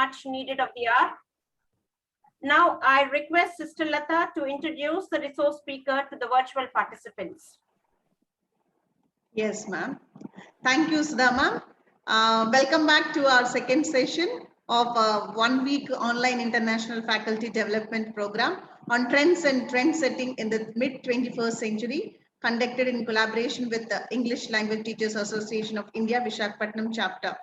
much needed of the hour. Now I request Sister Lata to introduce the resource speaker to the virtual participants. Yes, ma'am. Thank you, Sudha ma'am. Welcome back to our second session of a 1-week online international faculty development program on trends and trend setting in the mid-21st century, conducted in collaboration with the English Language Teachers Association of India, Visakhapatnam chapter.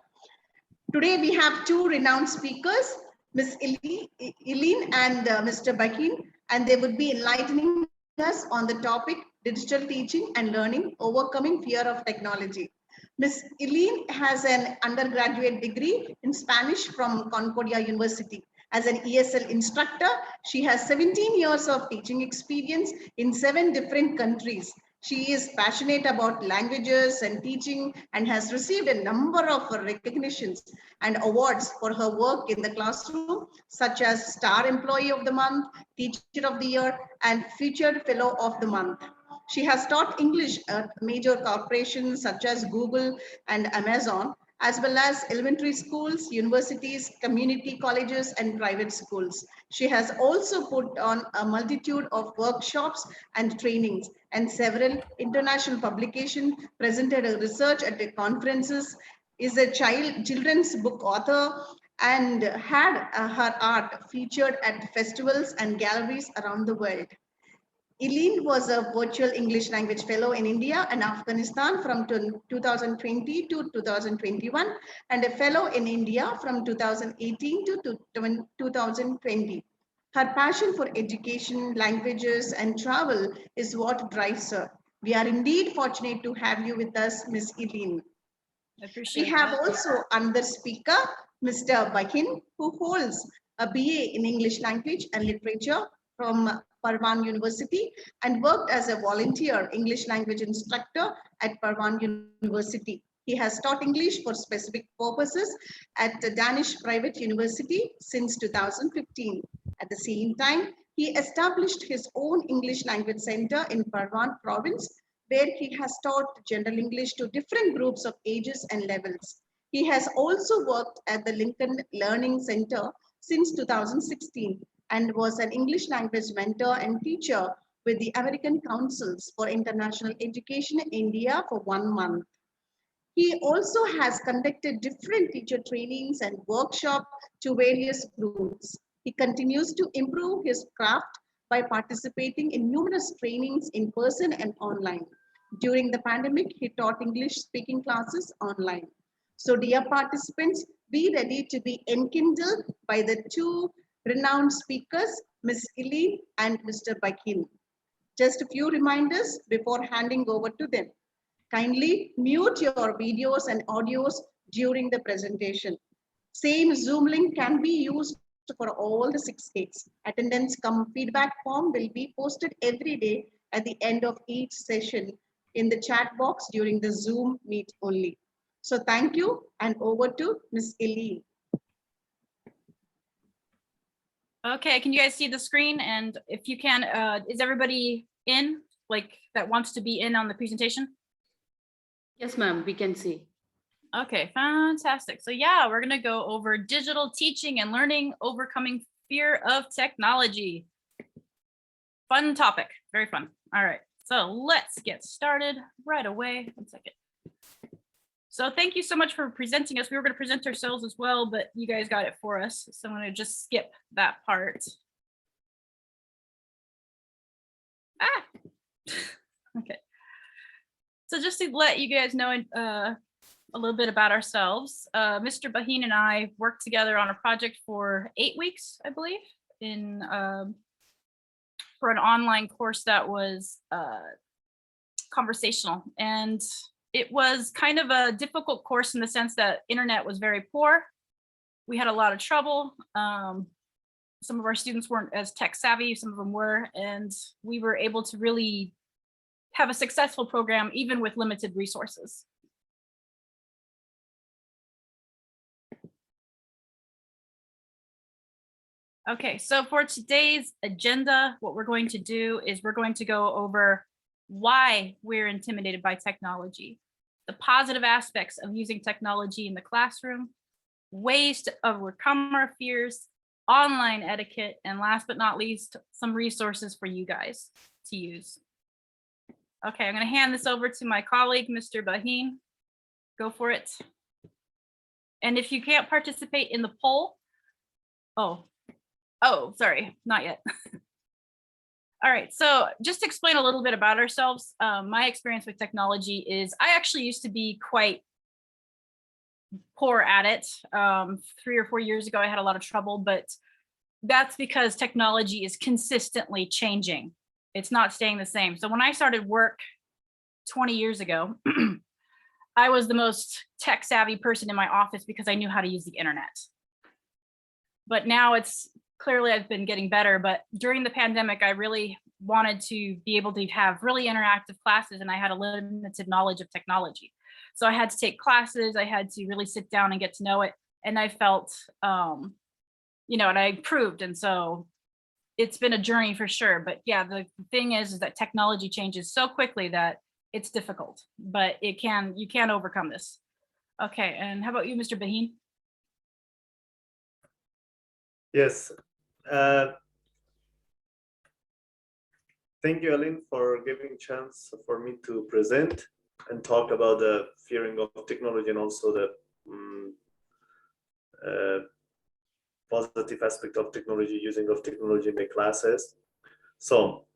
Today we have two renowned speakers, Ms. Eileen and Mr. Bakin, and they would be enlightening us on the topic digital teaching and learning, overcoming fear of technology. Ms. Eileen has an undergraduate degree in Spanish from Concordia University. As an ESL instructor, she has 17 years of teaching experience in 7 different countries. She is passionate about languages and teaching and has received a number of recognitions and awards for her work in the classroom, such as Star Employee of the Month, Teacher of the Year, and Featured Fellow of the Month. She has taught English at major corporations such as Google and Amazon, as well as elementary schools, universities, community colleges, and private schools. She has also put on a multitude of workshops and trainings and several international publications, presented her research at the conferences, is a children's book author, and had her art featured at festivals and galleries around the world. Eileen was a virtual English language fellow in India and Afghanistan from 2020 to 2021 and a fellow in India from 2018 to 2020. Her passion for education, languages, and travel is what drives her. We are indeed fortunate to have you with us, Ms. Eileen. We have also another speaker, Mr. Bakin, who holds a BA in English language and literature from Parvan University and worked as a volunteer English language instructor at Parvan University. He has taught English for specific purposes at the Danish Private University since 2015. At the same time, he established his own English language center in Parvan province, where he has taught general English to different groups of ages and levels. He has also worked at the Lincoln Learning Center since 2016 and was an English language mentor and teacher with the American Councils for International Education in India for 1 month. He also has conducted different teacher trainings and workshops to various groups. He continues to improve his craft by participating in numerous trainings in person and online. During the pandemic, he taught English speaking classes online. So dear participants, be ready to be enkindled by the two renowned speakers, Ms. Eileen and Mr. Bakin. Just a few reminders before handing over to them. Kindly mute your videos and audios during the presentation. Same Zoom link can be used for all the 6 states. Attendance cum feedback form will be posted every day at the end of each session in the chat box during the Zoom meet only. So thank you, and over to Ms. Eileen. Okay, can you guys see the screen? And if you can, is everybody in, like that wants to be in on the presentation? Yes, ma'am, we can see. Okay, fantastic. So yeah, we're gonna go over digital teaching and learning, overcoming fear of technology. Fun topic, very fun. All right, so let's get started right away. 1 second. So thank you so much for presenting us. We were going to present ourselves as well, but you guys got it for us. So I'm going to just skip that part. Okay. So just to let you guys know a little bit about ourselves, Mr. Bahin and I worked together on a project for 8 weeks, I believe, in for an online course that was conversational. And it was kind of a difficult course in the sense that internet was very poor. We had a lot of trouble. Some of our students weren't as tech savvy, some of them were, and we were able to really have a successful program even with limited resources. Okay, so for today's agenda, what we're going to do is we're going to go over why we're intimidated by technology, the positive aspects of using technology in the classroom, ways to overcome our fears, online etiquette, and last but not least, some resources for you guys to use. Okay, I'm going to hand this over to my colleague, Mr. Baheen. Go for it. And if you can't participate in the poll, oh, sorry, not yet. All right, so just to explain a little bit about ourselves, my experience with technology is I actually used to be quite poor at it. 3 or 4 years ago, I had a lot of trouble, but that's because technology is consistently changing. It's not staying the same. So when I started work 20 years ago, I was the most tech savvy person in my office because I knew how to use the internet. But now it's clearly I've been getting better, but during the pandemic, I really wanted to be able to have really interactive classes, and I had a limited knowledge of technology. So I had to take classes, I had to really sit down and get to know it. And I felt, you know, and I improved. And so it's been a journey for sure. But yeah, the thing is that technology changes so quickly that it's difficult, but you can overcome this. Okay, and how about you, Mr. Baheen? Yes. Thank you, Eileen, for giving chance for me to present and talk about the fearing of technology and also the positive aspect of technology, using of technology in the classes. So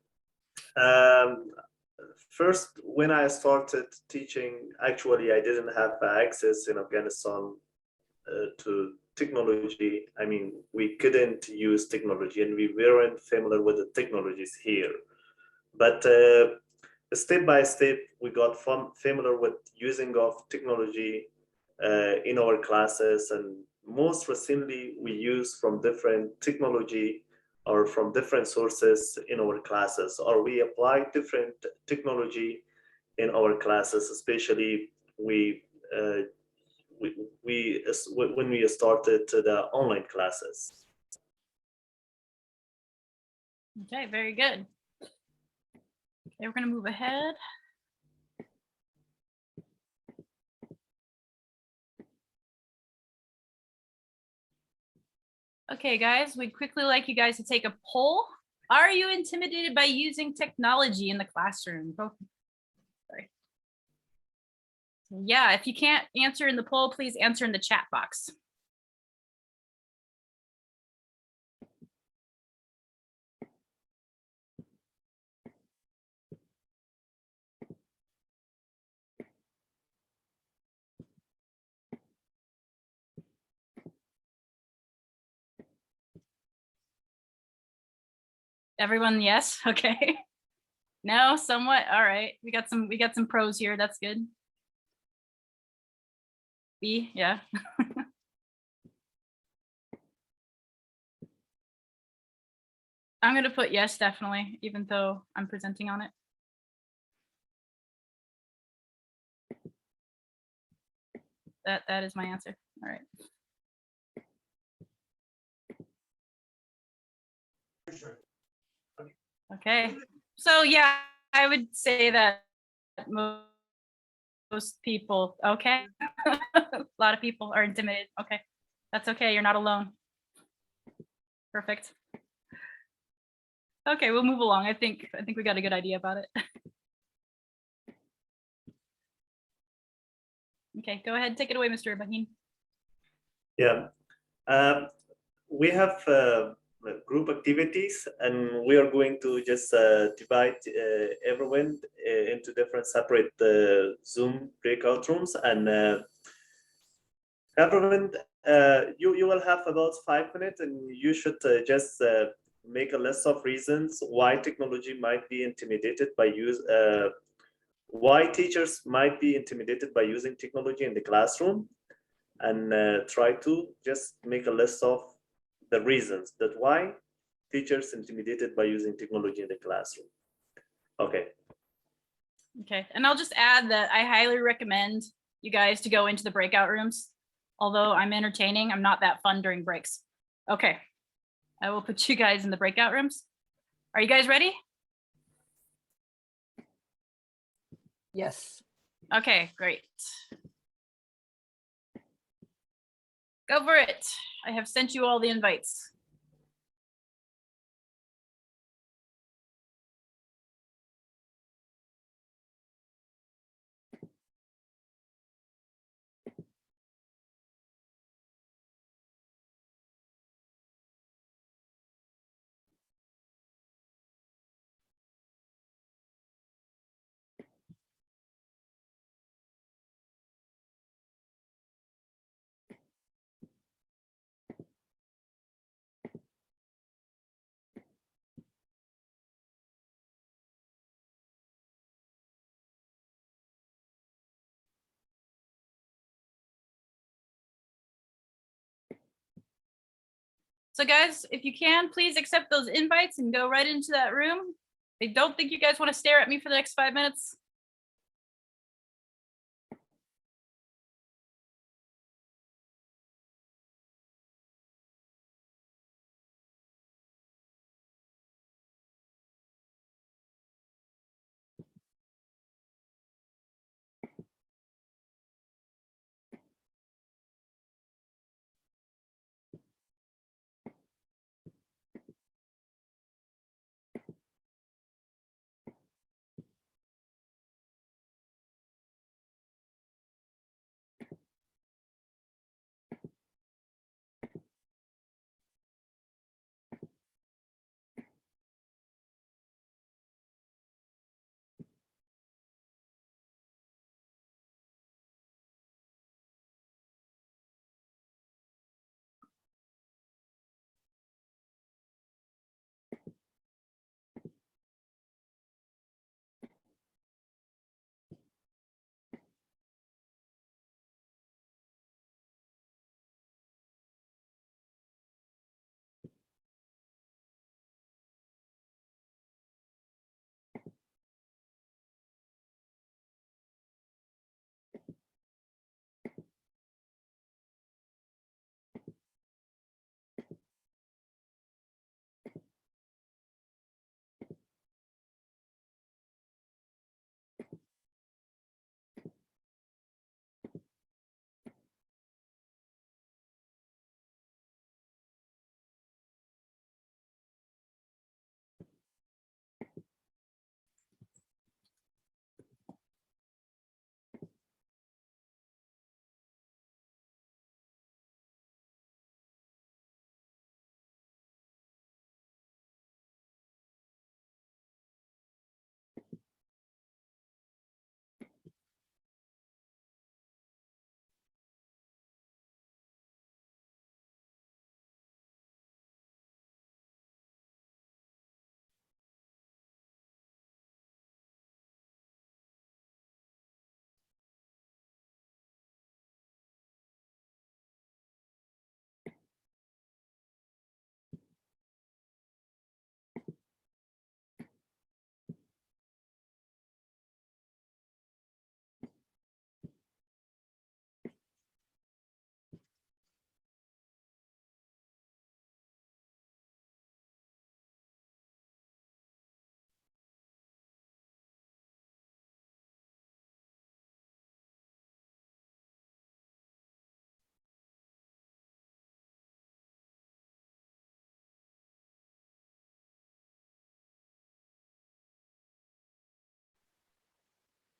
first, when I started teaching, actually, I didn't have access in Afghanistan to technology. I mean, we couldn't use technology and we weren't familiar with the technologies here. But step by step, we got familiar with using of technology in our classes, and most recently, we use from different technology or from different sources in our classes, or we apply different technology in our classes, especially when we started the online classes. Okay, very good. Okay, we're going to move ahead. Okay, guys, we'd quickly like you guys to take a poll. Are you intimidated by using technology in the classroom? Sorry. Yeah, if you can't answer in the poll, please answer in the chat box. Everyone, yes. Okay. No, somewhat. All right. We got some pros here. That's good. B, yeah. I'm going to put yes, definitely, even though I'm presenting on it. That is my answer. All right. Okay. So yeah, I would say that most people, okay. A lot of people are intimidated. Okay. That's okay. You're not alone. Perfect. Okay, we'll move along. I think we got a good idea about it. Okay, go ahead. Take it away, Mr. Baheen. Yeah. We have group activities, and we are going to just divide everyone into different separate Zoom breakout rooms, and everyone, you will have about 5 minutes, and you should just make a list of reasons why technology might be intimidated by why teachers might be intimidated by using technology in the classroom, and try to just make a list of the reasons that why teachers intimidated by using technology in the classroom. Okay. Okay, and I'll just add that I highly recommend you guys to go into the breakout rooms. Although I'm entertaining, I'm not that fun during breaks. Okay, I will put you guys in the breakout rooms. Are you guys ready? Yes. Okay, great. Go for it. I have sent you all the invites. So guys, if you can, please accept those invites and go right into that room. I don't think you guys want to stare at me for the next 5 minutes.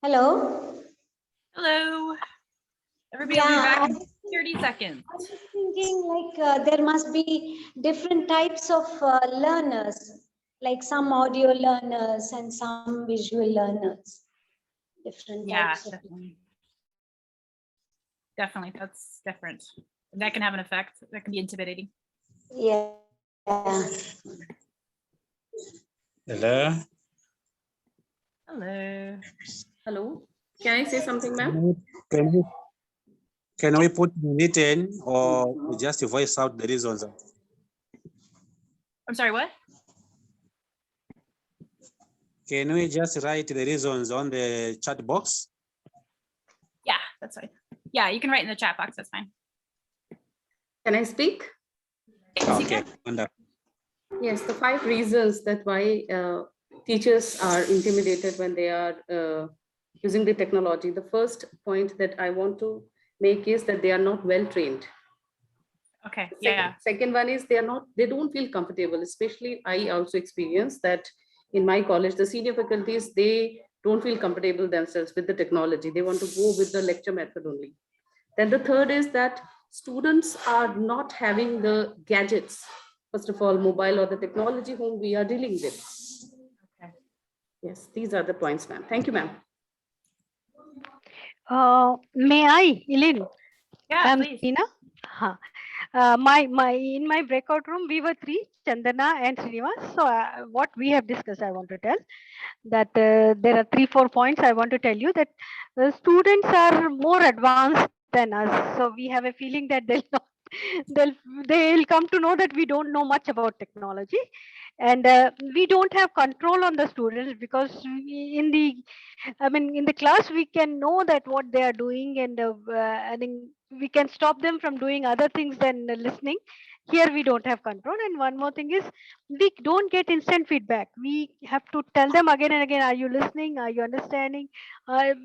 Hello. Hello. Everybody will be back in 30 seconds. I was thinking like there must be different types of learners, like some audio learners and some visual learners. Different Yeah, types of. definitely. Definitely, that's different. That can have an effect. That can be intimidating. Yeah. Hello. Hello. Hello. Can I say something, ma'am? Can we put it in or we just voice out the reasons? I'm sorry, what? Can we just write the reasons on the chat box? Yeah, that's fine. Yeah, you can write in the chat box. That's fine. Can I speak? Yes, you Okay, can. wonderful. Yes, the 5 reasons that why teachers are intimidated when they are using the technology. The first point that I want to make is that they are not well trained. Okay, yeah. Second one is they don't feel comfortable, especially I also experienced that in my college, the senior faculties, they don't feel comfortable themselves with the technology. They want to go with the lecture method only. Then the third is that students are not having the gadgets, first of all, mobile or the technology whom we are dealing with. Okay. Yes, these are the points, ma'am. Thank you, ma'am. May I, Eileen? Yeah, I'm please. Tina. In my breakout room, we were three, Chandana and Srinivas. So what we have discussed, I want to tell that there are 3-4 points I want to tell you that the students are more advanced than us. So we have a feeling that they'll come to know that we don't know much about technology, and we don't have control on the students because in the class we can know that what they are doing, and I think we can stop them from doing other things than listening. Here we don't have control. And one more thing is we don't get instant feedback. We have to tell them again and again, are you listening, are you understanding,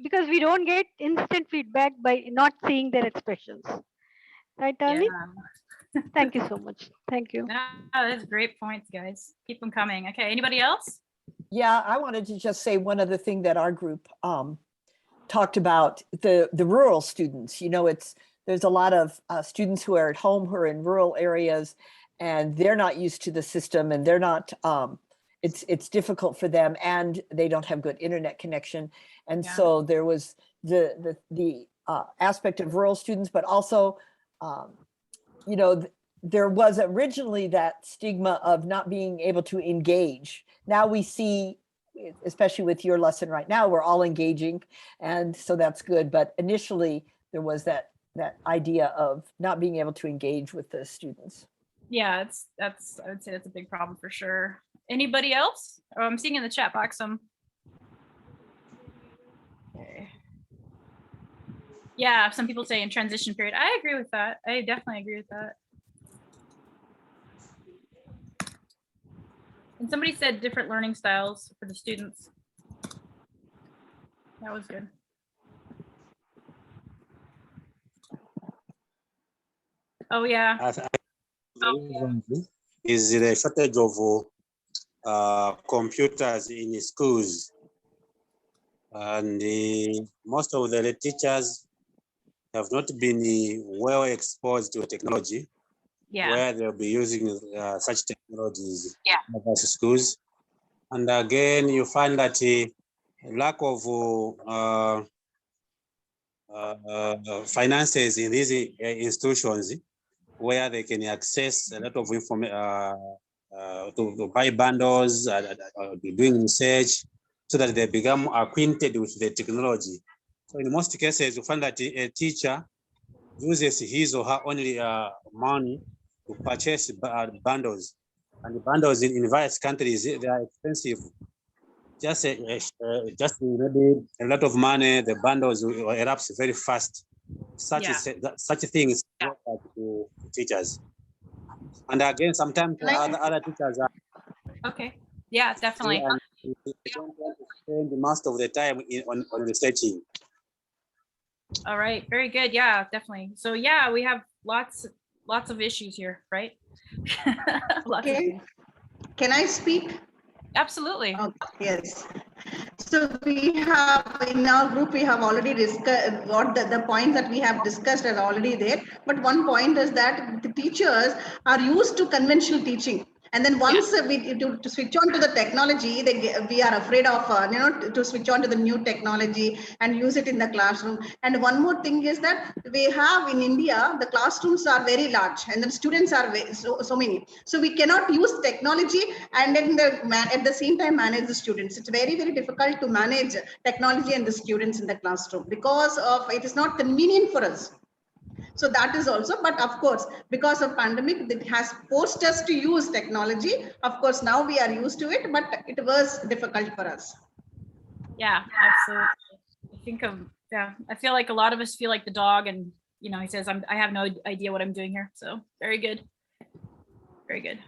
because we don't get instant feedback by not seeing their expressions, right, Arlene? Yeah. Thank you so much. Thank you. No, that's great points, guys. Keep them coming. Okay, anybody else? Yeah, I wanted to just say one other thing that our group talked about, the rural students. You know, there's a lot of students who are at home who are in rural areas, and they're not used to the system, and they're not. It's difficult for them, and they don't have good internet connection, and Yeah. so there was the aspect of rural students, but also, you know, there was originally that stigma of not being able to engage. Now we see, especially with your lesson right now, we're all engaging, and so that's good. But initially there was that idea of not being able to engage with the students. Yeah, I would say that's a big problem for sure. Anybody else? Oh, I'm seeing in the chat box some. Okay. Yeah, some people say in transition period. I agree with that. I definitely agree with that. And somebody said different learning styles for the students. That was good. Oh yeah. Is the shortage of computers in schools, and most of the teachers have not been well exposed to technology. Yeah. Where they'll be using such technologies in the schools. And again, you find that lack of finances in these institutions where they can access a lot of information to buy bundles, doing research, so that they become acquainted with the technology. So in most cases, you find that a teacher uses his or her only money to purchase bundles, and the bundles in various countries, they are expensive. Just maybe a lot of money, the bundles will erupt very fast. Such a thing is not to teachers. And again, sometimes other teachers are okay. Yeah, definitely. and they don't want to spend most of the time on researching. All right, very good. Yeah, definitely. So yeah, we have lots of issues here, right? Okay. Can I speak? Absolutely. Yes. So we have in our group, we have already discussed what the points that we have discussed are already there. But one point is that the teachers are used to conventional teaching. And then once we to switch on to the technology, we are afraid of to switch on to the new technology and use it in the classroom. And one more thing is that we have in India, the classrooms are very large and the students are so many. So we cannot use technology and then at the same time manage the students. It's very, very difficult to manage technology and the students in the classroom because of it is not convenient for us. So that is also, but of course, because of pandemic, it has forced us to use technology. Of course, now we are used to it, but it was difficult for us. Yeah, absolutely. I feel like a lot of us feel like the dog, and he says, I have no idea what I'm doing here. So very good. Very good.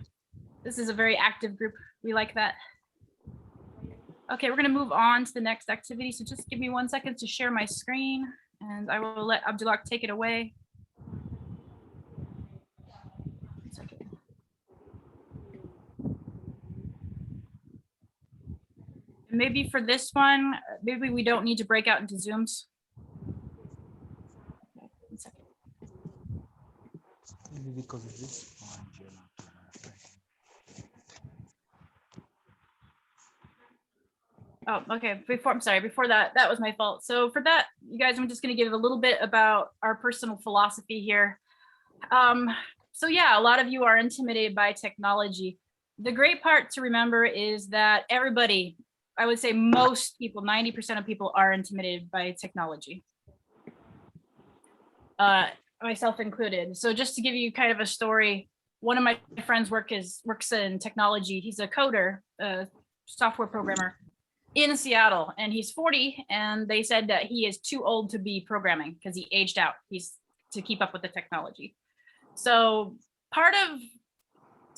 This is a very active group. We like that. Okay, we're going to move on to the next activity. So just give me 1 second to share my screen, and I will let Abdullah take it away. Maybe for this one, maybe we don't need to break out into Zooms. Okay, 1 second. Because of this point, Oh, okay. I'm sorry. Before that was my fault. So for that, you guys, I'm just going to give a little bit about our personal philosophy here. So yeah, a lot of you are intimidated by technology. The great part to remember is that everybody, I would say most people, 90% of people are intimidated by technology. Myself included. So just to give you kind of a story, one of my friends works in technology. He's a coder, a software programmer in Seattle, and he's 40, and they said that he is too old to be programming because he aged out. He's to keep up with the technology. So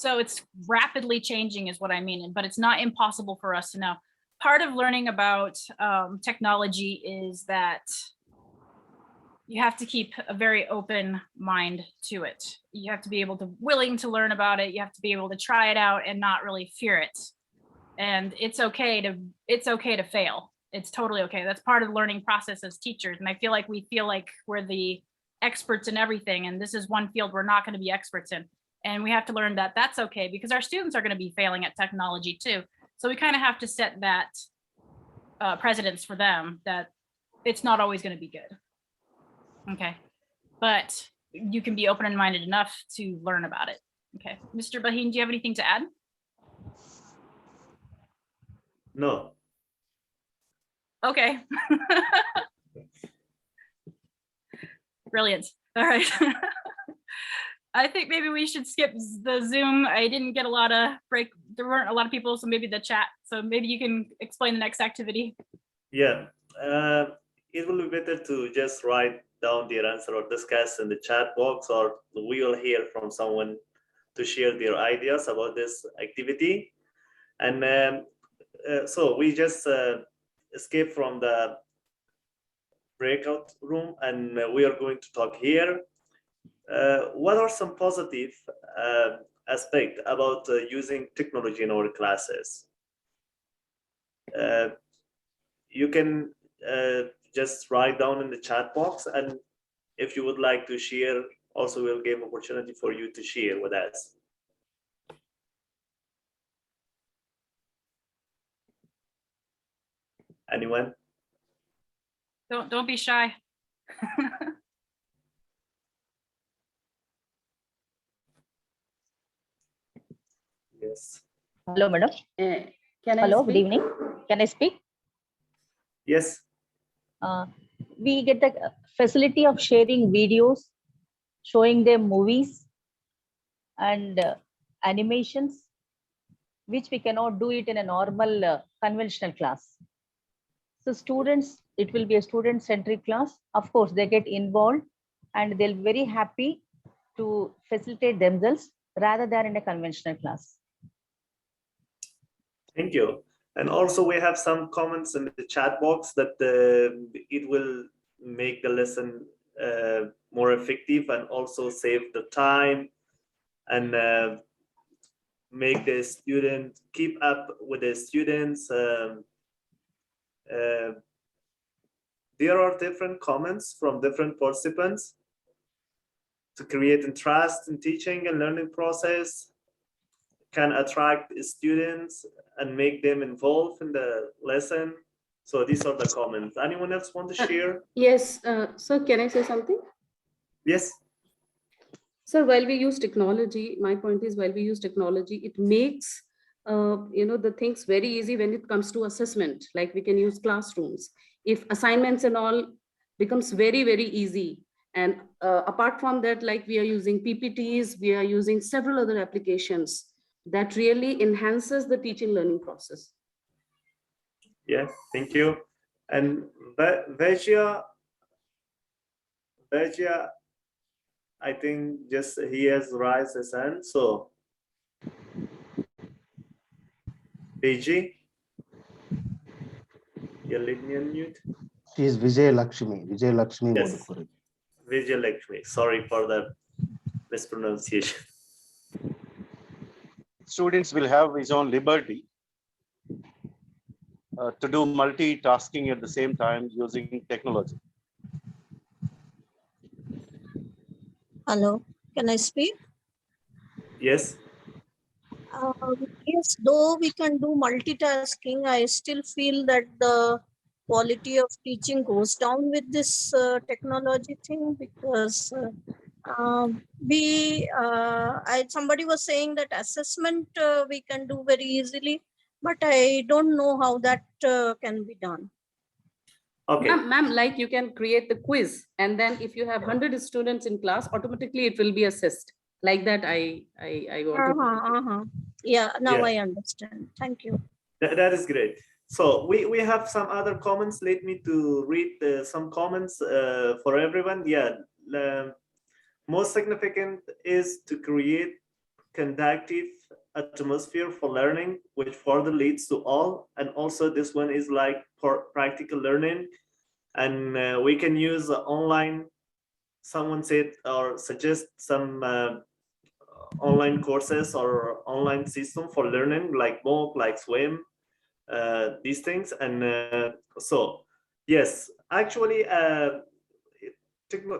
it's rapidly changing is what I mean, but it's not impossible for us to know. Part of learning about technology is that you have to keep a very open mind to it. You have to be willing to learn about it. You have to be able to try it out and not really fear it. And it's okay to fail. It's totally okay. That's part of the learning process as teachers. And I feel like we feel like we're the experts in everything. And this is one field we're not going to be experts in. And we have to learn that that's okay because our students are going to be failing at technology too. So we kind of have to set that precedence for them that it's not always going to be good. Okay. But you can be open and minded enough to learn about it. Okay. Mr. Baheen, do you have anything to add? No. Okay. Brilliant. All right. I think maybe we should skip the Zoom. I didn't get there weren't a lot of people, so maybe the chat. So maybe you can explain the next activity. Yeah, it will be better to just write down their answer or discuss in the chat box, or we will hear from someone to share their ideas about this activity. And so we just escape from the breakout room, and we are going to talk here. What are some positive aspects about using technology in our classes? You can just write down in the chat box, and if you would like to share, also we'll give opportunity for you to share with us. Anyone? Don't be shy. Yes. Hello, madam. Can I Hello, speak? good evening. Can I speak? Yes. We get the facility of sharing videos, showing them movies and animations, which we cannot do it in a normal conventional class. So students, it will be a student-centric class. Of course, they get involved and they'll be very happy to facilitate themselves rather than in a conventional class. Thank you. And also we have some comments in the chat box that it will make the lesson more effective and also save the time and make the student keep up with the students. There are different comments from different participants to create interest in teaching and learning process, can attract students and make them involved in the lesson. So these are the comments. Anyone else want to share? Yes, so can I say something? Yes. So while we use technology, my point is while we use technology, it makes the things very easy when it comes to assessment. Like we can use classrooms. If assignments and all becomes very, very easy. And apart from that, like we are using PPTs, we are using several other applications that really enhances the teaching learning process. Yeah, thank you. And Vajia, I think just he has raised his hand. So, Vijay, you're letting me unmute. She is Vijay Lakshmi. Yes. Modukuri. Vijay Lakshmi. Sorry for the mispronunciation. Students will have his own liberty to do multitasking at the same time using technology. Hello, can I speak? Yes. Yes, though we can do multitasking, I still feel that the quality of teaching goes down with this technology thing, because somebody was saying that assessment we can do very easily, but I don't know how that can be done. Okay. Ma'am, like you can create the quiz, and then if you have 100 students in class, automatically it will be assessed. Like that, I want Yeah, now Yeah. I understand. Thank you. That is great. So we have some other comments. Let me to read some comments for everyone. Yeah, most significant is to create conducive atmosphere for learning, which further leads to all. And also this one is like for practical learning, and we can use online. Someone said or suggest some online courses or online system for learning, like MOOC, like Swim, these things. And so yes, actually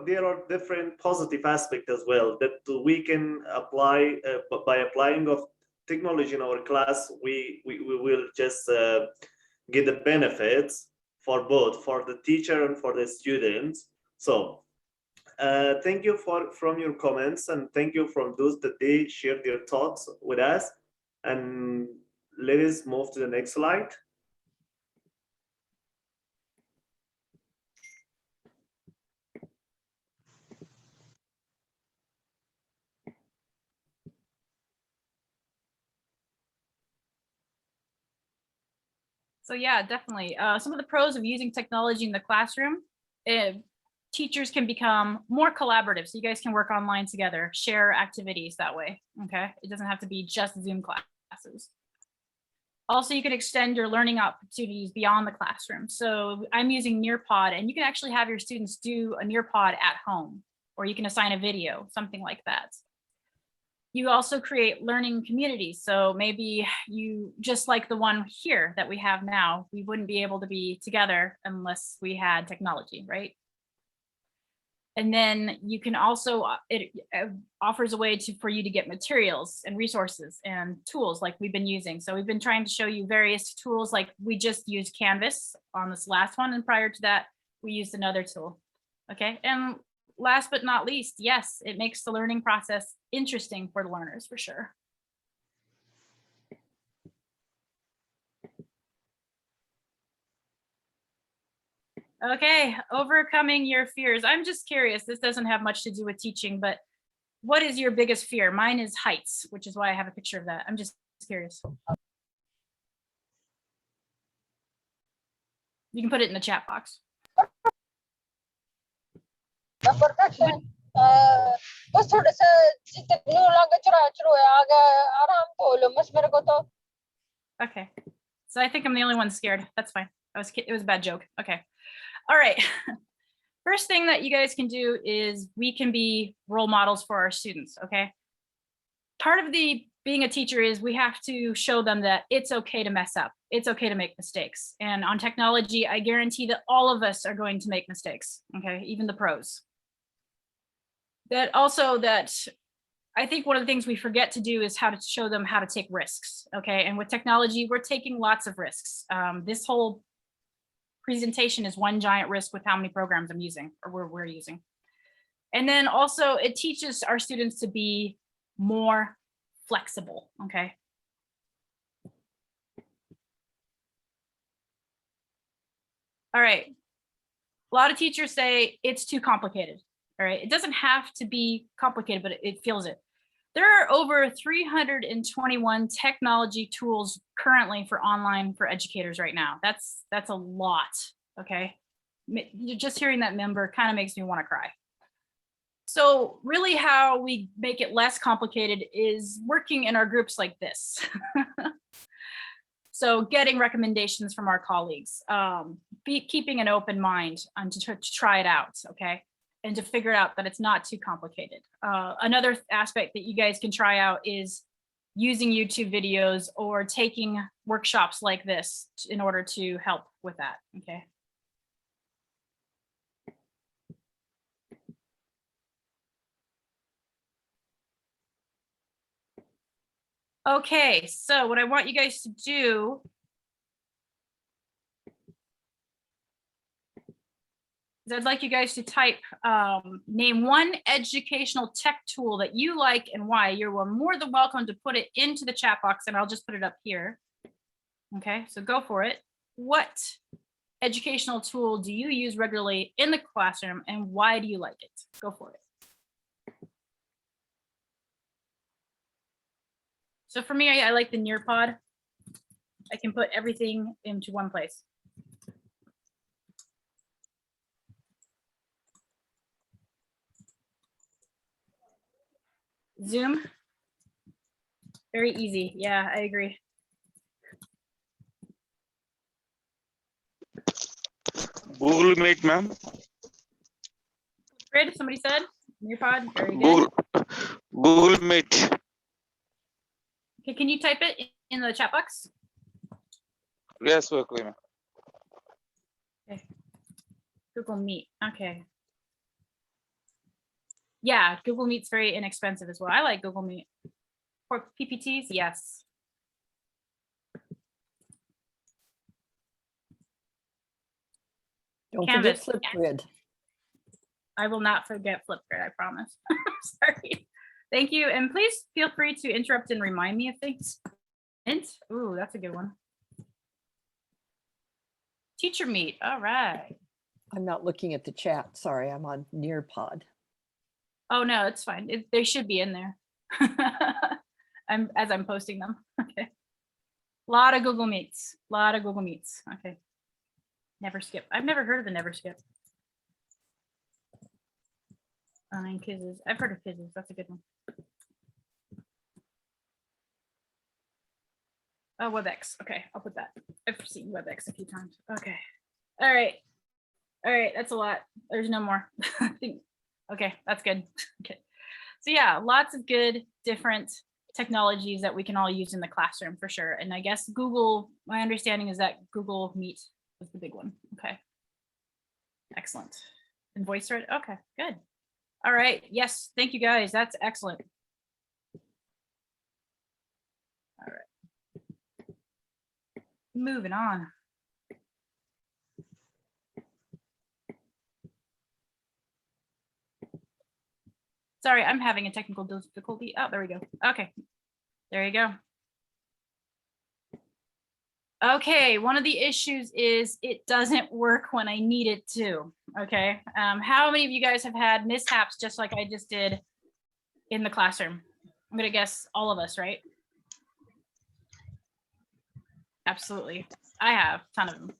there are different positive aspects as well that we can apply by applying of technology in our class. We will just get the benefits for both, for the teacher and for the students. So thank you from your comments, and thank you from those that they shared their thoughts with us. And let us move to the next slide. So yeah, definitely. Some of the pros of using technology in the classroom, teachers can become more collaborative. So you guys can work online together, share activities that way, okay? It doesn't have to be just Zoom classes. Also, you can extend your learning opportunities beyond the classroom. So I'm using Nearpod, and you can actually have your students do a Nearpod at home, or you can assign a video, something like that. You also create learning communities. So maybe you, just like the one here that we have now, we wouldn't be able to be together unless we had technology, right? And then you can also, it offers a way for you to get materials and resources and tools like we've been using. So we've been trying to show you various tools, like we just used Canvas on this last one. And prior to that, we used another tool. Okay, and last but not least, yes, it makes the learning process interesting for the learners, for sure. Okay, overcoming your fears. I'm just curious, this doesn't have much to do with teaching, but what is your biggest fear? Mine is heights, which is why I have a picture of that. I'm just curious. You can put it in the chat box. Okay, so I think I'm the only one scared. That's fine. It was a bad joke. Okay. All right. First thing that you guys can do is we can be role models for our students, okay? Part of being a teacher is we have to show them that it's okay to mess up. It's okay to make mistakes. And on technology, I guarantee that all of us are going to make mistakes, okay? Even the pros. That I think one of the things we forget to do is how to show them how to take risks, okay? And with technology, we're taking lots of risks. This whole presentation is one giant risk with how many programs I'm using, or we're using. And then also it teaches our students to be more flexible, okay? All right, a lot of teachers say it's too complicated, all right? It doesn't have to be complicated, but it feels it. There are over 321 technology tools currently for online for educators right now. That's a lot, okay? Just hearing that number kind of makes me want to cry. So really how we make it less complicated is working in our groups like this. So getting recommendations from our colleagues, keeping an open mind and to try it out, okay? And to figure out that it's not too complicated. Another aspect that you guys can try out is using YouTube videos or taking workshops like this in order to help with that, okay? Okay, so what I want you guys to do is I'd like you guys to type, name one educational tech tool that you like and why. You're more than welcome to put it into the chat box, and I'll just put it up here. Okay, so go for it. What educational tool do you use regularly in the classroom, and why do you like it? Go for it. So for me, I like the Nearpod. I can put everything into one place. Zoom, very easy. Yeah, I agree. Google Meet, ma'am. Grid, somebody said Nearpod. Very Google, good. Google Meet. Okay, can you type it in the chat box? Yes, okay, ma'am. Okay. Google Meet. Okay. Yeah, Google Meet's very inexpensive as well. I like Google Meet. For PPTs, yes. Don't Canvas. forget Flipgrid. I will not forget Flipgrid, I promise. Sorry. Thank you. And please feel free to interrupt and remind me of things. Ooh, that's a good one. Teacher Meet. All right. I'm not looking at the chat. Sorry, I'm on Nearpod. Oh no, it's fine. They should be in there. As I'm posting them. Okay. A lot of Google Meets. A lot of Google Meets. Okay. Never skip. I've never heard of the Never Skip. Online quizzes. I've heard of quizzes. That's a good one. Oh, WebEx. Okay, I'll put that. I've seen WebEx a few times. Okay. All right. All right, that's a lot. There's no more. I think. Okay, that's good. Okay. So yeah, lots of good different technologies that we can all use in the classroom for sure. And I guess Google, my understanding is that Google Meet was the big one. Okay. Excellent. And VoiceThread. Okay, good. All right. Yes, thank you guys. That's excellent. All right. Moving on. Sorry, I'm having a technical difficulty. Oh, there we go. Okay, there you go. Okay, one of the issues is it doesn't work when I need it to. Okay, how many of you guys have had mishaps just like I just did in the classroom? I'm gonna guess all of us, right? Absolutely, I have a ton of them.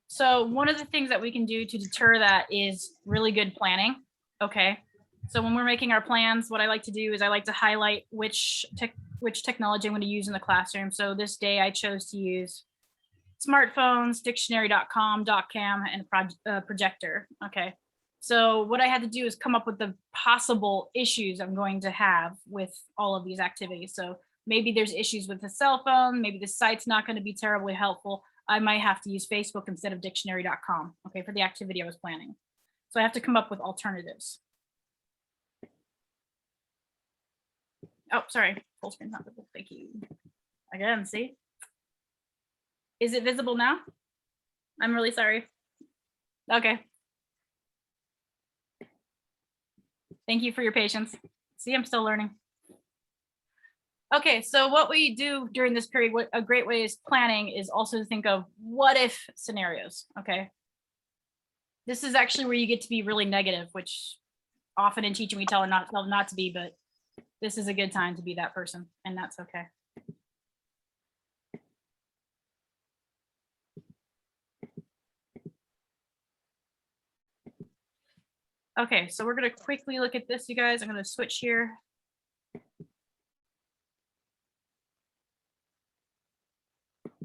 So one of the things that we can do to deter that is really good planning. Okay, so when we're making our plans, what I like to do is I like to highlight which technology I'm going to use in the classroom. So this day I chose to use smartphones, dictionary.com, DocCam, and a projector. Okay, so what I had to do is come up with the possible issues I'm going to have with all of these activities. So maybe there's issues with the cell phone, maybe the site's not going to be terribly helpful. I might have to use Facebook instead of dictionary.com, okay, for the activity I was planning. So I have to come up with alternatives. Oh, sorry, full screen's not visible. Thank you. Again, see? Is it visible now? I'm really sorry. Okay. Thank you for your patience. See, I'm still learning. Okay, so what we do during this period, what a great way is planning is also to think of what if scenarios, okay? This is actually where you get to be really negative, which often in teaching we tell not to be, but this is a good time to be that person, and that's okay. Okay, so we're gonna quickly look at this, you guys. I'm gonna switch here.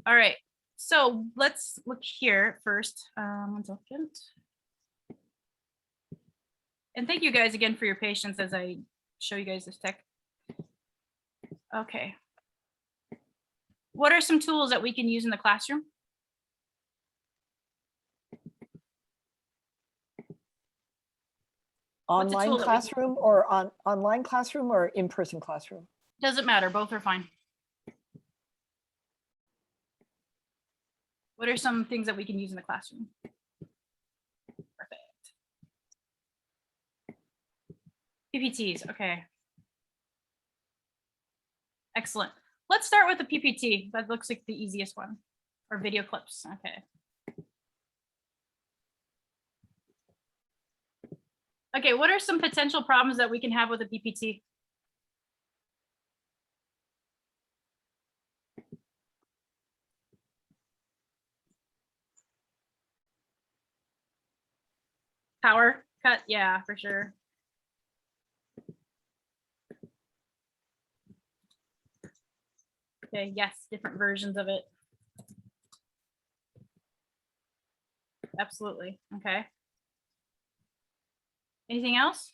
All right, so let's look here first. 1 second. And thank you guys again for your patience as I show you guys this tech. Okay. What are some tools that we can use in the classroom? What's a Online tool that we- classroom or online classroom or in-person classroom? Doesn't matter, both are fine. What are some things that we can use in the classroom? Perfect. PPTs, okay. Excellent. Let's start with the PPT. That looks like the easiest one, or video clips, okay. Okay, what are some potential problems that we can have with a PPT? Power cut, yeah, for sure. Okay, yes, different versions of it. Absolutely, okay. Anything else?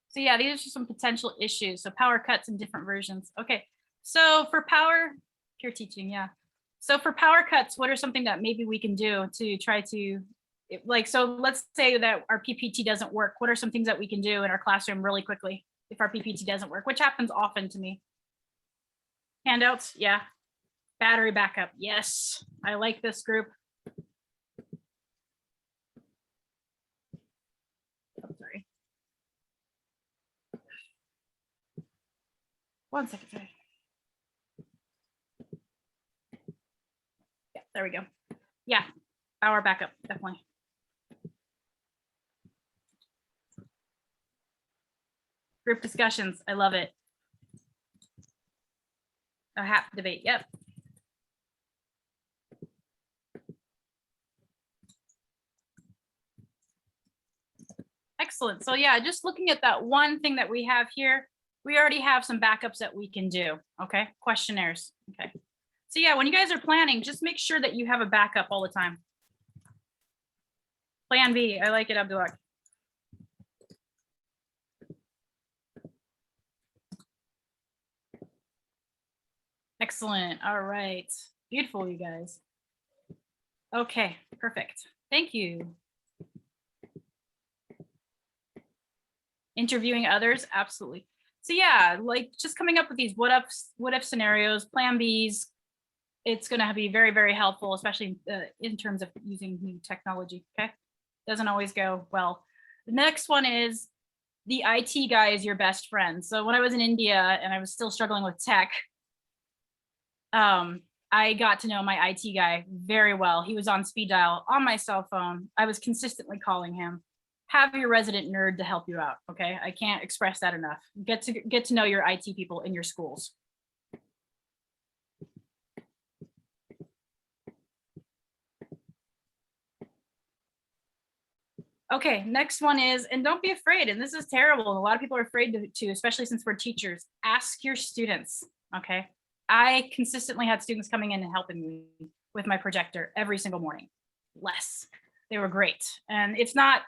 So yeah, these are just some potential issues. So power cuts in different versions. Okay, so for power, pure teaching, yeah. So for power cuts, what are something that maybe we can do to try to, like, so let's say that our PPT doesn't work. What are some things that we can do in our classroom really quickly if our PPT doesn't work, which happens often to me? Handouts, yeah. Battery backup, yes. I like this group. Oh, sorry. One second, sorry. Yeah, there we go. Yeah, power backup, definitely. Group discussions, I love it. A HAP debate, yep. Excellent. So yeah, just looking at that one thing that we have here, we already have some backups that we can do. Okay, questionnaires. Okay. So yeah, when you guys are planning, just make sure that you have a backup all the time. Plan B, I like it, Abdullah. Excellent. All right. Beautiful, you guys. Okay, perfect. Thank you. Interviewing others, absolutely. So yeah, like just coming up with these what if scenarios, plan Bs, it's going to be very, very helpful, especially in terms of using new technology, okay? Doesn't always go well. The next one is the IT guy is your best friend. So when I was in India and I was still struggling with tech, I got to know my IT guy very well. He was on speed dial on my cell phone. I was consistently calling him. Have your resident nerd to help you out, okay? I can't express that enough. Get to know your IT people in your schools. Okay, next one is, and don't be afraid, and this is terrible, and a lot of people are afraid to, especially since we're teachers, ask your students, okay? I consistently had students coming in and helping me with my projector every single morning. Less, they were great. And it's not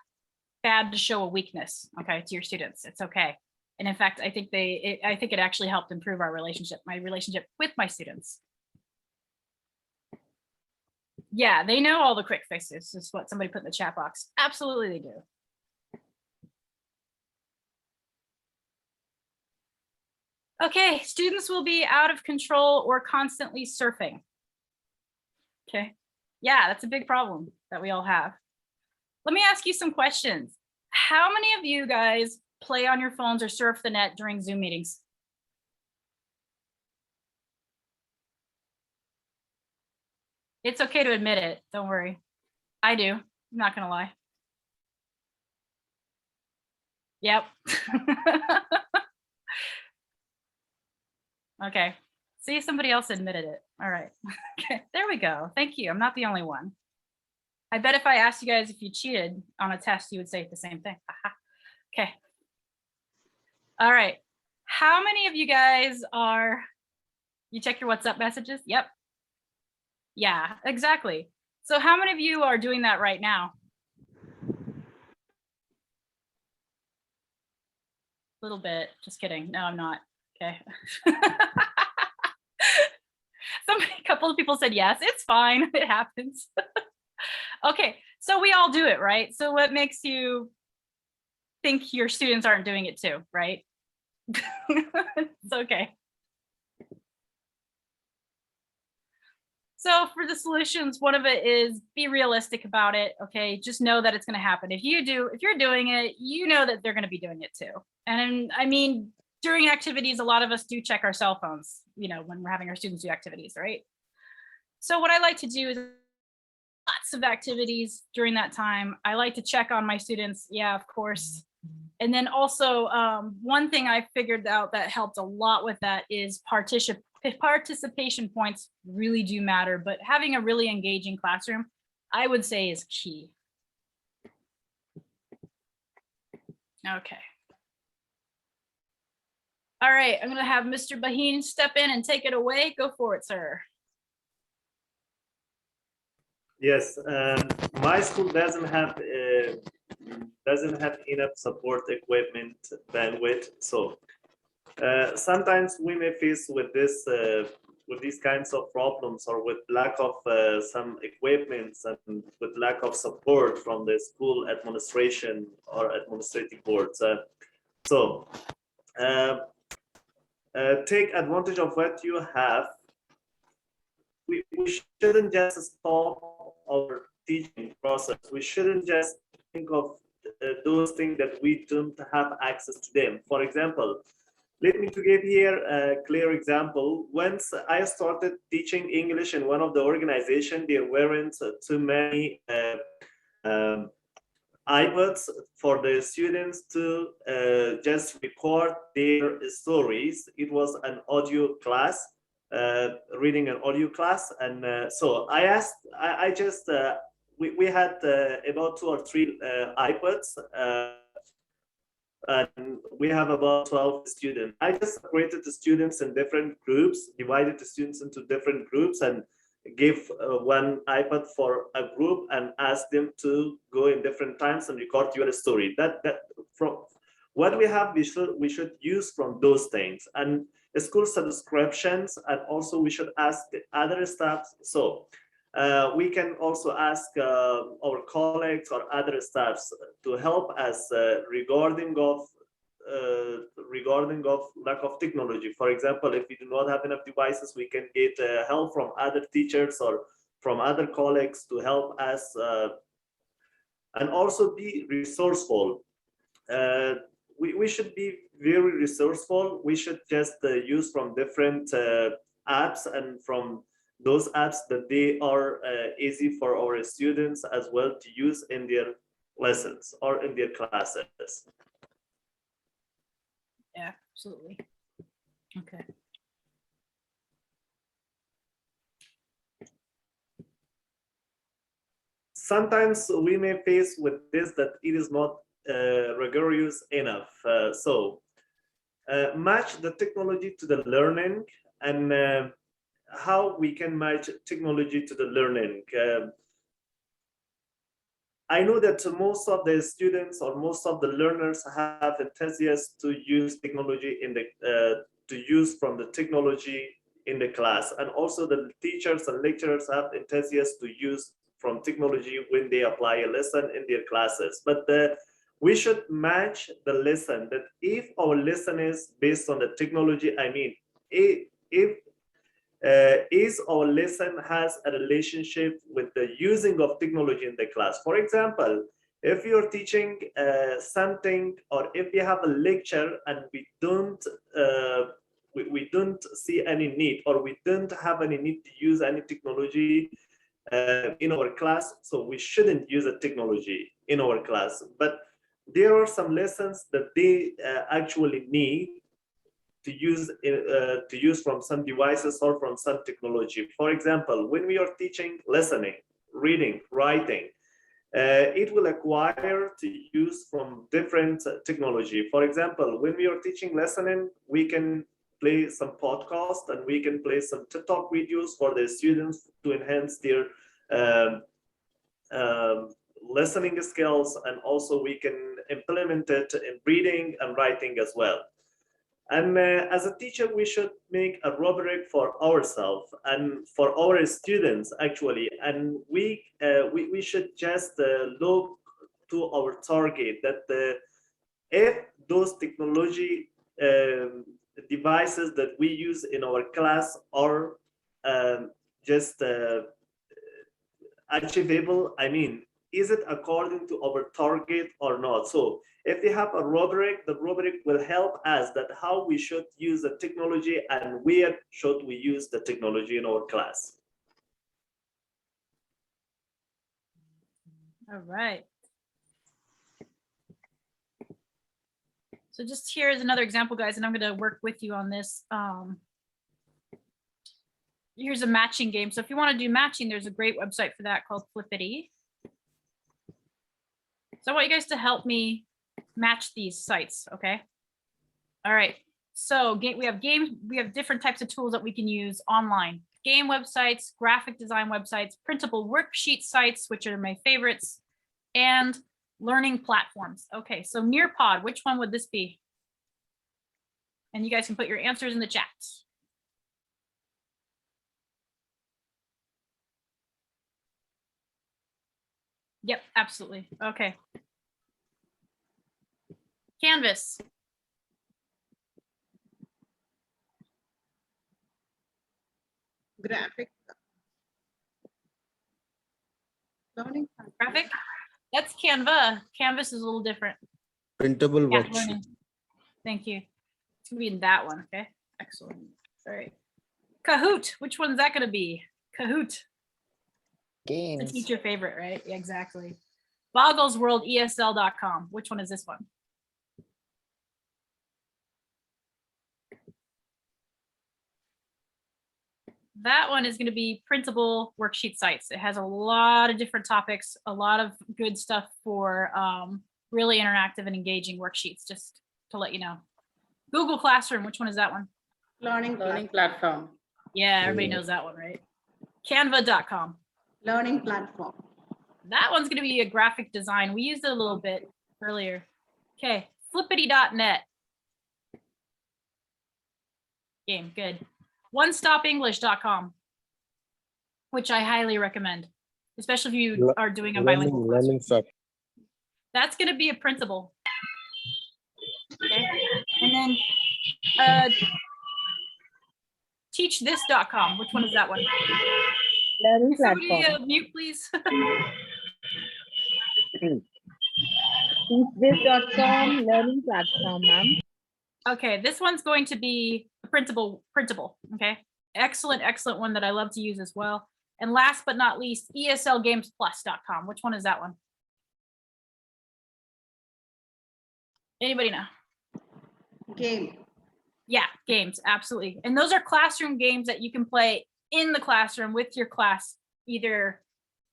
bad to show a weakness, okay, to your students, it's okay. And in fact, I think it actually helped improve our relationship, my relationship with my students. Yeah, they know all the quick fixes. This is what somebody put in the chat box. Absolutely they do. Okay, students will be out of control or constantly surfing. Okay, yeah, that's a big problem that we all have. Let me ask you some questions. How many of you guys play on your phones or surf the net during Zoom meetings? It's okay to admit it, don't worry. I do, I'm not gonna lie. Yep. Okay, see, somebody else admitted it. All right, okay, there we go. Thank you, I'm not the only one. I bet if I asked you guys if you cheated on a test, you would say the same thing. Okay. All right, how many of you guys you check your WhatsApp messages? Yep. Yeah, exactly. So how many of you are doing that right now? A little bit, just kidding. No, I'm not. Okay. A couple of people said yes, it's fine, it happens. Okay, so we all do it, right? So what makes you think your students aren't doing it too, right? It's okay. So for the solutions, one of it is be realistic about it. Okay, just know that it's going to happen. If you're doing it, you know that they're going to be doing it too. And I mean, during activities, a lot of us do check our cell phones, you know, when we're having our students do activities, right? So what I like to do is lots of activities during that time. I like to check on my students. Yeah, of course. And then also one thing I figured out that helped a lot with that is participation points really do matter, but having a really engaging classroom, I would say, is key. Okay. All right, I'm gonna have Mr. Baheen step in and take it away. Go for it, sir. Yes, my school doesn't have enough support equipment bandwidth, so sometimes we may face with these kinds of problems, or with lack of some equipment and with lack of support from the school administration or administrative boards. Take advantage of what you have. We shouldn't just stop our teaching process. We shouldn't just think of those things that we don't have access to them. For example, let me to give here a clear example. Once I started teaching English in one of the organizations, there weren't too many iPads for the students to just record their stories. It was an audio class, reading an audio class. And so I asked, we had about 2 or 3 iPads, and we have about 12 students. I just separated the students in different groups, divided the students into different groups, and gave one iPad for a group and asked them to go in different times and record your story. That from what we have, we should use from those things, and school subscriptions, and also we should ask the other staff. So we can also ask our colleagues or other staffs to help us regarding of lack of technology. For example, if we do not have enough devices, we can get help from other teachers or from other colleagues to help us, and also be resourceful. We should be very resourceful. We should just use from different apps, and from those apps that they are easy for our students as well to use in their lessons or in their classes. Yeah, absolutely. Okay. Sometimes we may face with this that it is not rigorous enough. Match the technology to the learning, and how we can match technology to the learning. I know that most of the students or most of the learners have enthusiasm to use technology in the to use from the technology in the class, and also the teachers and lecturers have enthusiasm to use from technology when they apply a lesson in their classes. But we should match the lesson. That if our lesson is based on the technology, I mean, is our lesson has a relationship with the using of technology in the class. For example, if you're teaching something, or if you have a lecture and we don't see any need, or we don't have any need to use any technology in our class, so we shouldn't use a technology in our class. But there are some lessons that they actually need to use from some devices or from some technology. For example, when we are teaching listening, reading, writing, it will acquire to use from different technology. For example, when we are teaching listening, we can play some podcast, and we can play some TikTok videos for the students to enhance their listening skills, and also we can implement it in reading and writing as well. And as a teacher, we should make a rubric for ourselves and for our students, actually. And we should just look to our target that if those technology devices that we use in our class are just achievable, I mean, is it according to our target or not? So if they have a rubric, the rubric will help us that how we should use the technology and where should we use the technology in our class. All right. So just here is another example, guys, and I'm going to work with you on this. Here's a matching game. So if you want to do matching, there's a great website for that called Flippity. So I want you guys to help me match these sites, okay? All right. So we have games, we have different types of tools that we can use online. Game websites, graphic design websites, printable worksheet sites, which are my favorites, and learning platforms. Okay, so Nearpod, which one would this be? And you guys can put your answers in the chat. Yep, absolutely. Okay. Canvas. Graphic. Learning. Graphic. That's Canva. Canvas is a little different. Printable Yeah, worksheet. learning. Thank you. It's gonna be in that one. Okay. Excellent. All right. Kahoot. Which one's that gonna be? Kahoot. Games. It's a teacher favorite, right? Yeah, exactly. Boggles World ESL.com. Which one is this one? That one is going to be printable worksheet sites. It has a lot of different topics, a lot of good stuff for really interactive and engaging worksheets, just to let you know. Google Classroom, which one is that one? Learning platform. Yeah, everybody knows that one, right? Canva.com. Learning platform. That one's going to be a graphic design. We used it a little bit earlier. Okay, flippity.net. Game, good. OneStopEnglish.com, which I highly recommend, especially if you are doing a bilingual class. Learning site. That's going to be a printable. Okay, and then teachthis.com. Which one is that one? Learning Somebody platform. mute, please. Teachthis.com, learning platform, ma'am. Okay, this one's going to be a printable. Okay, excellent one that I love to use as well. And last but not least, ESLGamesPlus.com. Which one is that one? Anybody know? Game. Yeah, games, absolutely. And those are classroom games that you can play in the classroom with your class, either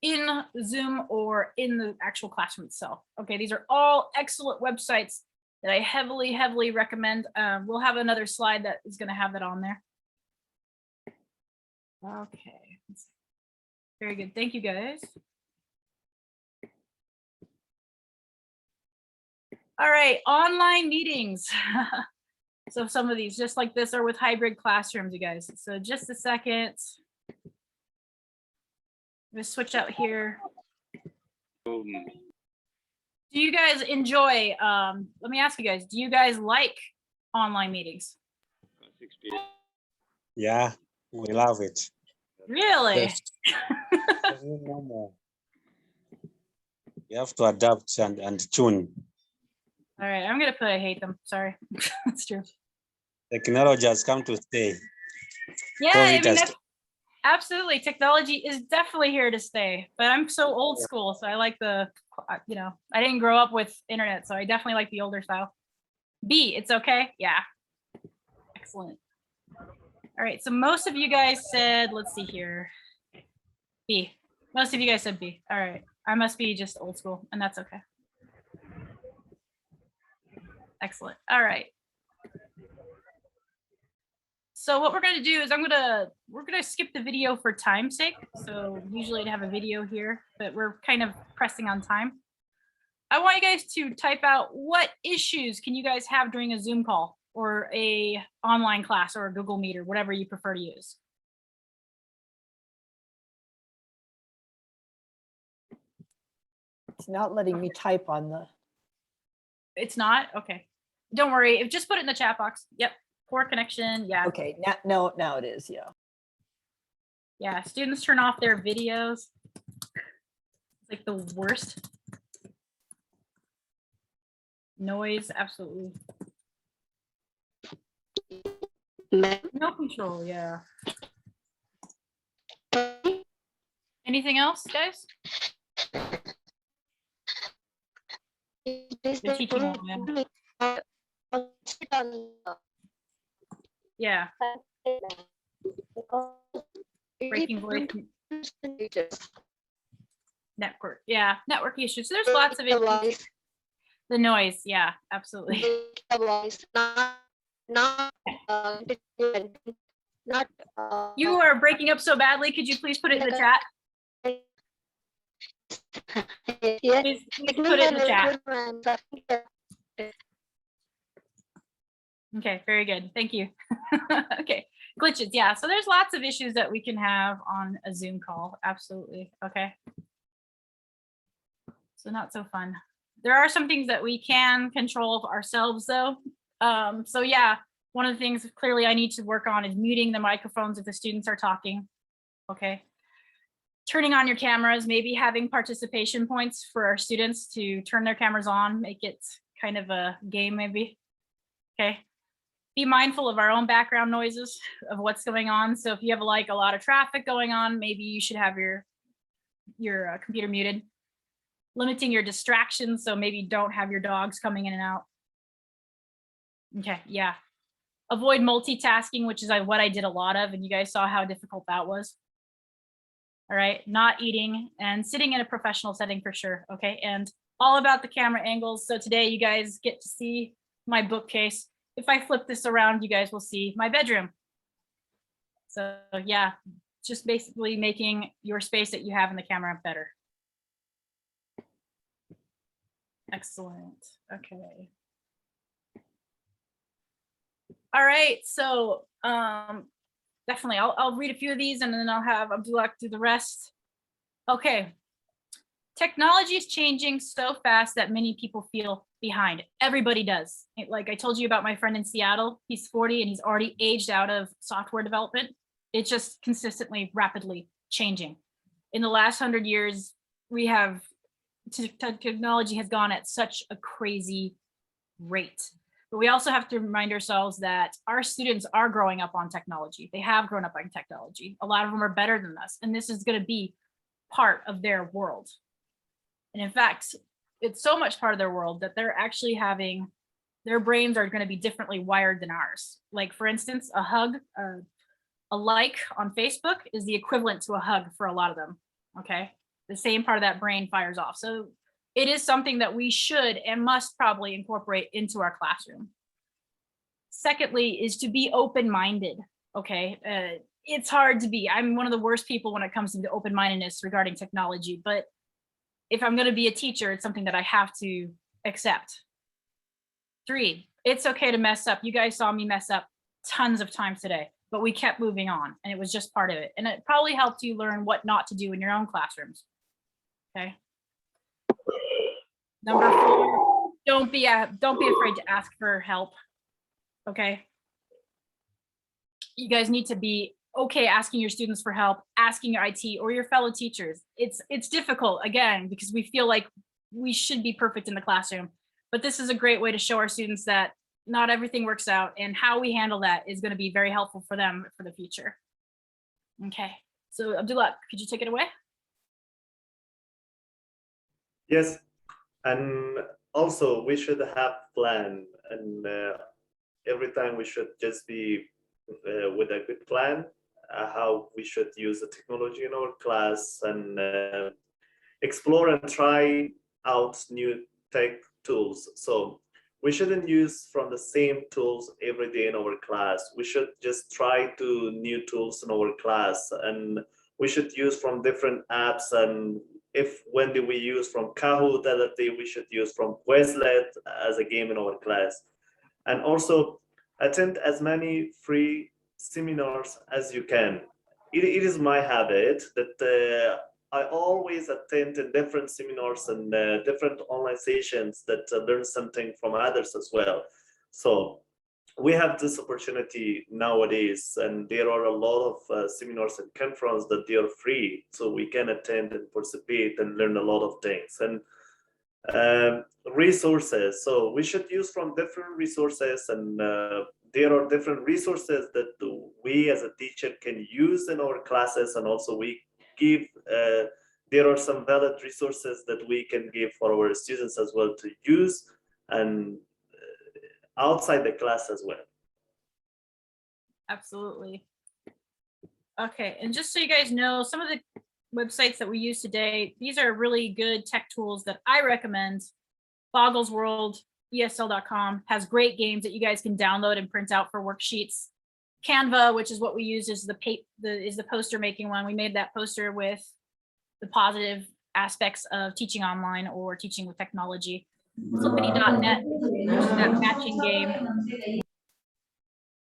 in Zoom or in the actual classroom itself. Okay, these are all excellent websites that I heavily recommend. We'll have another slide that is going to have that on there. Okay, very good. Thank you, guys. All right, online meetings. So some of these, just like this, are with hybrid classrooms, you guys. So just a second. Let's switch out here. Do you guys enjoy, let me ask you guys, do you guys like online meetings? Yeah, we love it. Really? Yes. You have to adapt and tune. All right, I'm gonna put I hate them. Sorry, that's true. Technology has come to stay. Yeah, I mean, has- that's, absolutely. Technology is definitely here to stay, but I'm so old school, so I like the, you know, I didn't grow up with internet, so I definitely like the older style. B, it's okay? Yeah. Excellent. All right, so most of you guys said, let's see here, B. Most of you guys said B. All right, I must be just old school, and that's okay. Excellent. All right. So what we're going to do is we're going to skip the video for time's sake. So usually I'd have a video here, but we're kind of pressing on time. I want you guys to type out what issues can you guys have during a Zoom call? or a online class or a Google Meet or whatever you prefer to use? It's not letting me type on the. It's not? Okay. Don't worry. Just put it in the chat box. Yep. Poor connection. Yeah. Okay. Now it is. Yeah. Yeah. Students turn off their videos. It's like the worst. Noise. Absolutely. No control. Yeah. Anything else, guys? They're teaching online. Yeah. Breaking voice. Network. Yeah. Network issues. So there's lots of issues. The noise. Yeah, absolutely. You are breaking up so badly. Could you please put it in the chat? Please put it in the chat. Okay, very good. Thank you. Okay, glitches. Yeah, so there's lots of issues that we can have on a Zoom call. Absolutely. Okay. So not so fun. There are some things that we can control ourselves though. So yeah, one of the things clearly I need to work on is muting the microphones if the students are talking. Okay. Turning on your cameras, maybe having participation points for our students to turn their cameras on, make it kind of a game maybe. Okay. Be mindful of our own background noises of what's going on. So if you have like a lot of traffic going on, maybe you should have your computer muted. Limiting your distractions, so maybe don't have your dogs coming in and out. Okay, yeah. Avoid multitasking, which is what I did a lot of, and you guys saw how difficult that was. All right, not eating and sitting in a professional setting for sure, okay? And all about the camera angles. So today you guys get to see my bookcase. If I flip this around, you guys will see my bedroom. So yeah, just basically making your space that you have in the camera better. Excellent. Okay. All right. So definitely, I'll read a few of these and then I'll have Abdullah do the rest. Okay. Technology is changing so fast that many people feel behind. Everybody does. Like I told you about my friend in Seattle, he's 40 and he's already aged out of software development. It's just consistently, rapidly changing. In the last 100 years, we have technology has gone at such a crazy rate. But we also have to remind ourselves that our students are growing up on technology. They have grown up on technology. A lot of them are better than us. And this is going to be part of their world. And in fact, it's so much part of their world that they're actually having, their brains are going to be differently wired than ours. Like for instance, a hug, a like on Facebook is the equivalent to a hug for a lot of them. Okay. The same part of that brain fires off. So it is something that we should and must probably incorporate into our classroom. Secondly, is to be open-minded. Okay, it's hard to be. I'm one of the worst people when it comes to open-mindedness regarding technology, but if I'm going to be a teacher, it's something that I have to accept. 3, it's okay to mess up. You guys saw me mess up tons of times today, but we kept moving on and it was just part of it. And it probably helped you learn what not to do in your own classrooms. Okay. Number 4, don't be afraid to ask for help. Okay. You guys need to be okay asking your students for help, asking your IT or your fellow teachers. It's difficult again because we feel like we should be perfect in the classroom, but this is a great way to show our students that not everything works out, and how we handle that is going to be very helpful for them for the future. Okay, so Abdullah, could you take it away? Yes, and also we should have plan, and every time we should just be with a good plan, how we should use the technology in our class, and explore and try out new tech tools. So we shouldn't use from the same tools every day in our class. We should just try to new tools in our class, and we should use from different apps. And when do we use from Kahoot the other day, we should use from Quizlet as a game in our class. And also attend as many free seminars as you can. It is my habit that I always attend different seminars and different online sessions that learn something from others as well. So we have this opportunity nowadays, and there are a lot of seminars and conferences that they are free, so we can attend and participate and learn a lot of things. And resources, so we should use from different resources, and there are different resources that we as a teacher can use in our classes, and also we give there are some valid resources that we can give for our students as well to use, and outside the class as well. Absolutely. Okay, and just so you guys know, some of the websites that we use today, these are really good tech tools that I recommend. Boggles World, ESL.com has great games that you guys can download and print out for worksheets. Canva, which is what we use, is the poster making one. We made that poster with the positive aspects of teaching online or teaching with technology. Flippity.net, which is that matching game.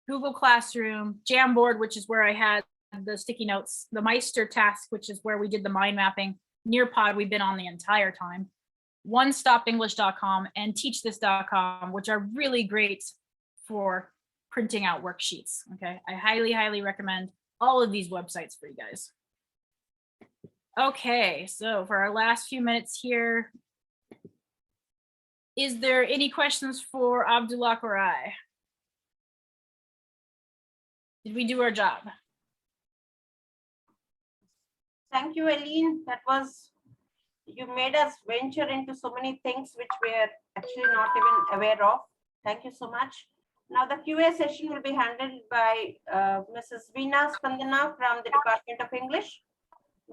Google Classroom, Jamboard, which is where I had the sticky notes, the Meister task, which is where we did the mind mapping. Nearpod, we've been on the entire time. OneStopEnglish.com and TeachThis.com, which are really great for printing out worksheets. Okay, I highly, highly recommend all of these websites for you guys. Okay, so for our last few minutes here, is there any questions for Abdullah or I? Did we do our job? Thank you, Eileen. That was, you made us venture into so many things which we are actually not even aware of. Thank you so much. Now the QA session will be handled by Mrs. Veena Spandana from the Department of English.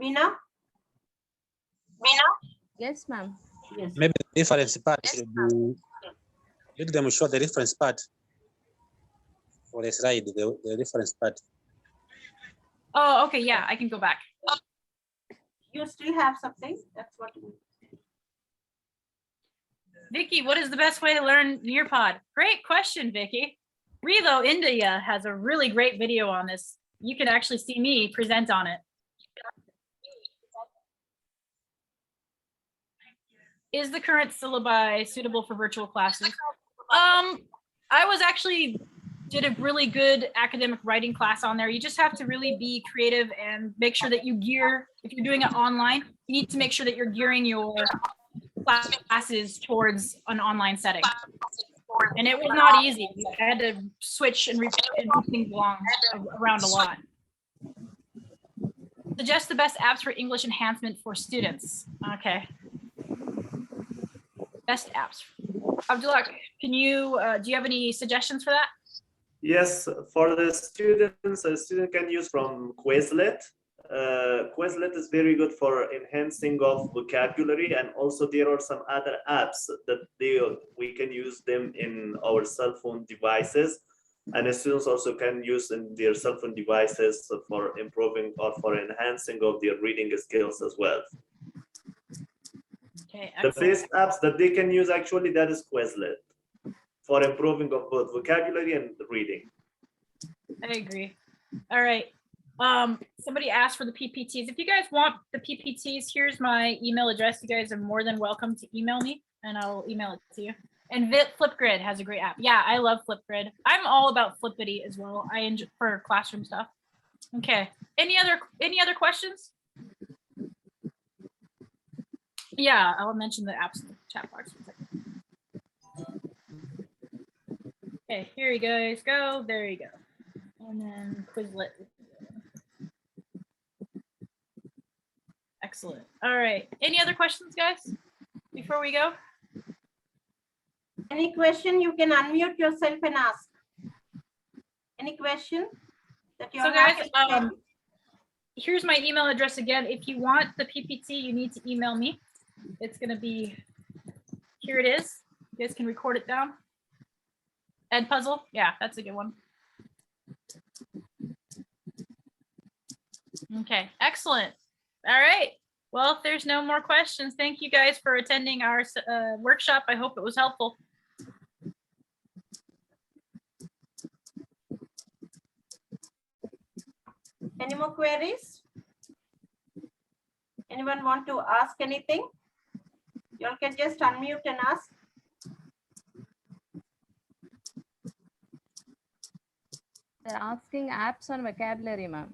Veena? Yes, ma'am. Yes. Maybe the difference part should be, let them show the difference part for the slide, the difference part. Oh, okay, yeah, I can go back. You still have something? That's what you mean. Vicki, what is the best way to learn Nearpod? Great question, Vicki. Revo India has a really great video on this. You can actually see me present on it. Is the current syllabi suitable for virtual classes? I was actually did a really good academic writing class on there. You just have to really be creative and make sure that you gear, if you're doing it online, you need to make sure that you're gearing your classes towards an online setting. And it was not easy. I had to switch and move things around a lot. Suggest the best apps for English enhancement for students. Okay. Best apps. Abdullah, can you, do you have any suggestions for that? Yes, for the students, a student can use from Quizlet. Quizlet is very good for enhancing of vocabulary, and also there are some other apps that we can use them in our cell phone devices, and the students also can use in their cell phone devices for improving or for enhancing of their reading skills as well. Okay, the best apps that they can use actually, that is Quizlet for improving of both vocabulary and reading. I agree. All right. Somebody asked for the PPTs. If you guys want the PPTs, here's my email address. You guys are more than welcome to email me and I'll email it to you. And Flipgrid has a great app. Yeah, I love Flipgrid. I'm all about Flippity as well. I enjoy for classroom stuff. Okay. Any other questions? Yeah, I'll mention the apps in the chat box. Okay, here you guys go. There you go. And then Quizlet. Excellent. All right. Any other questions, guys, before we go? Any question, you can unmute yourself and ask. Any question that you So guys, here's my email address again. If you want the PPT, you need to email me. It's going to be, here it is. You guys can record it down. Ed Puzzle. Yeah, that's a good one. Okay, excellent. All right. Well, if there's no more questions, thank you guys for attending our workshop. I hope it was helpful. Any more queries? Anyone want to ask anything? You all can just unmute and ask. They're asking apps on vocabulary, ma'am.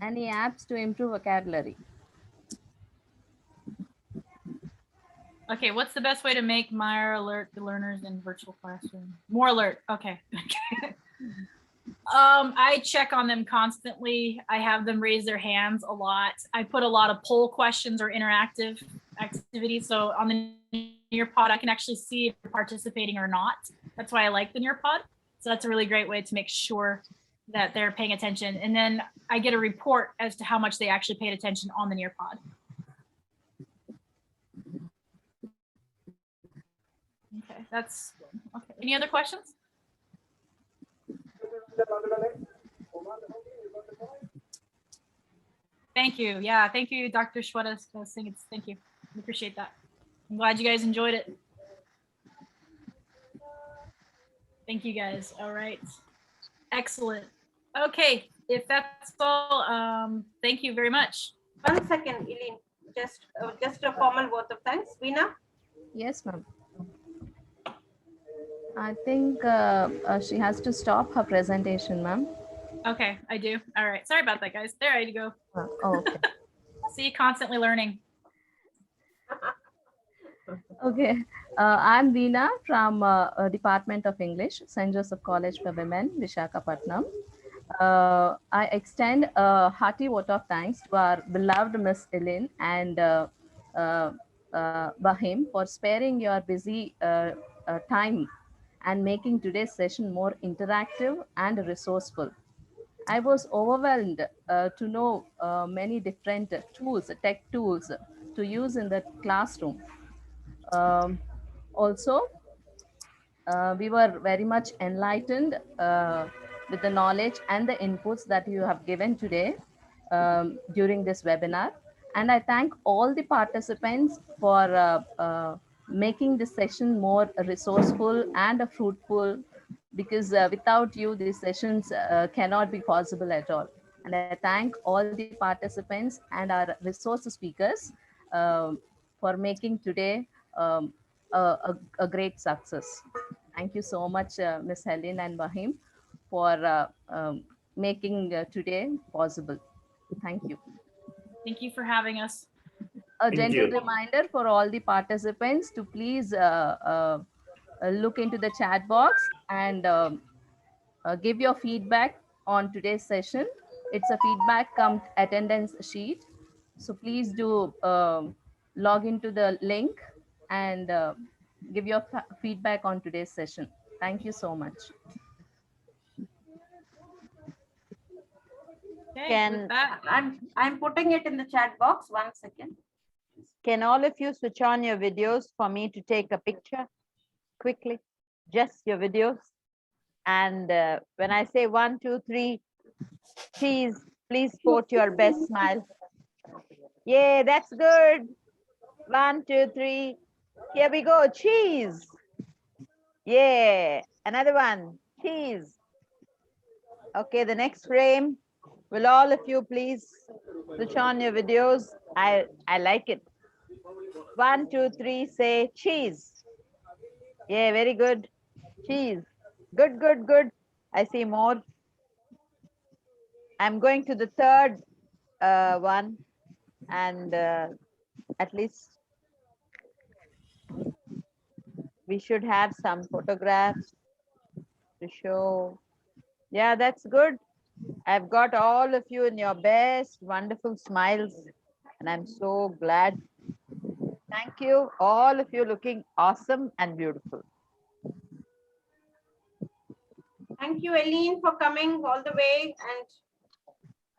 Any apps to improve vocabulary? Okay, what's the best way to make Meyer alert the learners in virtual classroom? More alert. Okay. I check on them constantly. I have them raise their hands a lot. I put a lot of poll questions or interactive activities. So on the Nearpod, I can actually see if they're participating or not. That's why I like the Nearpod. So that's a really great way to make sure that they're paying attention. And then I get a report as to how much they actually paid attention on the Nearpod. Okay, that's okay. Any other questions? Thank you. Yeah, thank you, Dr. Shweta. Thank you. I appreciate that. I'm glad you guys enjoyed it. Thank you guys. All right. Excellent. Okay, if that's all, thank you very much. 1 second, Eileen. Just a formal vote of thanks. Veena? Yes, ma'am. I think she has to stop her presentation, ma'am. Okay, I do. All right. Sorry about that, guys. There I go. Oh, okay. See, constantly learning. Okay. I'm Veena from Department of English, St. Joseph College for Women, Visakhapatnam. I extend a hearty vote of thanks to our beloved Miss Eileen and Bahim for sparing your busy time and making today's session more interactive and resourceful. I was overwhelmed to know many different tools, tech tools to use in the classroom. Also, we were very much enlightened with the knowledge and the inputs that you have given today during this webinar. And I thank all the participants for making this session more resourceful and fruitful, because without you, these sessions cannot be possible at all. And I thank all the participants and our resource speakers for making today a great success. Thank you so much, Ms. Helen and Bahim, for making today possible. Thank you. Thank you for having us. A gentle reminder for all the participants to please look into the chat box and give your feedback on today's session. It's a feedback cum attendance sheet. So please do log into the link and give your feedback on today's session. Thank you so much. Okay, with that, I'm putting it in the chat box. 1 second. Can all of you switch on your videos for me to take a picture quickly? Just your videos. And when I say 1, 2, 3, cheese, please put your best smile. Yeah, that's good. 1, 2, 3. Here we go. Cheese. Yeah. Another one. Cheese. Okay, the next frame. Will all of you please switch on your videos? I like it. 1, 2, 3, say cheese. Yeah, very good. Cheese. Good, good, good. I see more. I'm going to the third one, and at least we should have some photographs to show. Yeah, that's good. I've got all of you in your best, wonderful smiles, and I'm so glad. Thank you, all of you looking awesome and beautiful. Thank you, Eileen, for coming all the way, and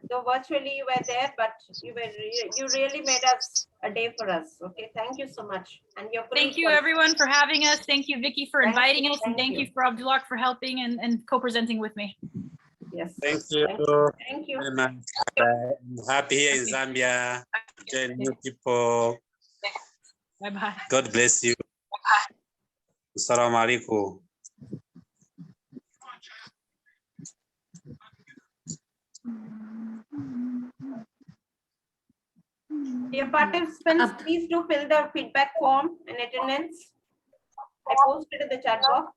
though virtually you were there, but you really made us a day for us. Okay, thank you so much. And your thank you everyone for having us. Thank you, Vicki, for inviting us, and thank you for Abdullah for helping and co-presenting with me. Yes. Thank you. Thank you. I'm happy here in Zambia. Join new people. Bye-bye. God bless you. Assalamu alaikum. participants, please do fill the feedback form and attendance. I posted in the chat box.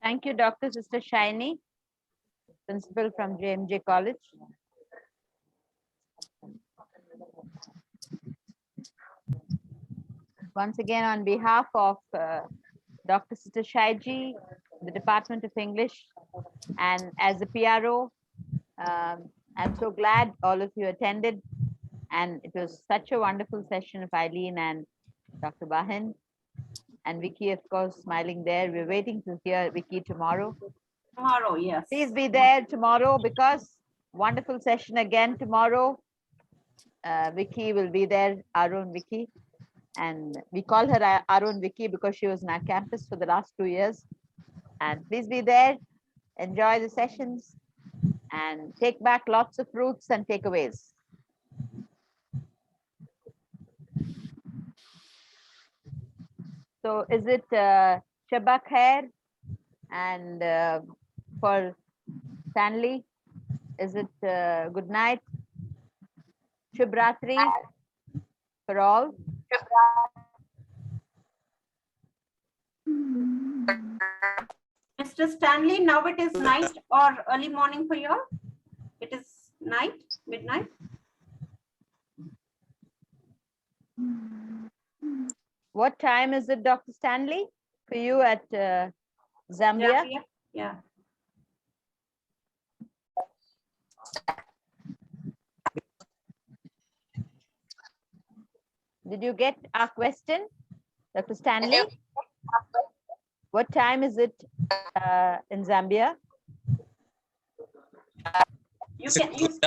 Thank you, Dr. Sister Shiny, principal from JMJ College. Once again, on behalf of Dr. Sister Shaiji, the Department of English, and as a PRO, I'm so glad all of you attended. And it was such a wonderful session of Eileen and Dr. Bahin. And Vicki, of course, smiling there. We're waiting to hear Vicki tomorrow. Tomorrow, yes. Please be there tomorrow because wonderful session again tomorrow. Vicki will be there, our own Vicki. And we call her our own Vicki because she was in our campus for the last 2 years. And please be there, enjoy the sessions, and take back lots of fruits and takeaways. So is it Shabak Khair? And for Stanley, is it good night? Shubratri for all. Mr. Stanley, now it is night or early morning for you all? It is night, midnight? What time is it, Dr. Stanley, for you at Zambia? Yeah. Did you get our question, Dr. Stanley? What time is it in Zambia? You can use.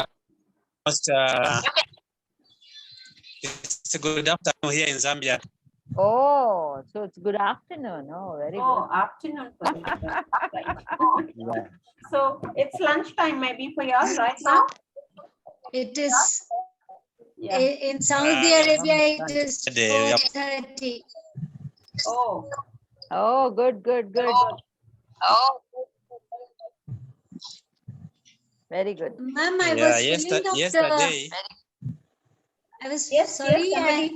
It's a good afternoon here in Zambia. Oh, so it's good afternoon. Oh, very good. Oh, afternoon for you. Right. Yeah. So it's lunchtime maybe for you all right now? It is. Yeah. In Saudi Arabia, it is 4:30. Oh. Oh, good. Oh. Very good. Ma'am, I was filling up yesterday. I was Yes, sorry. yes,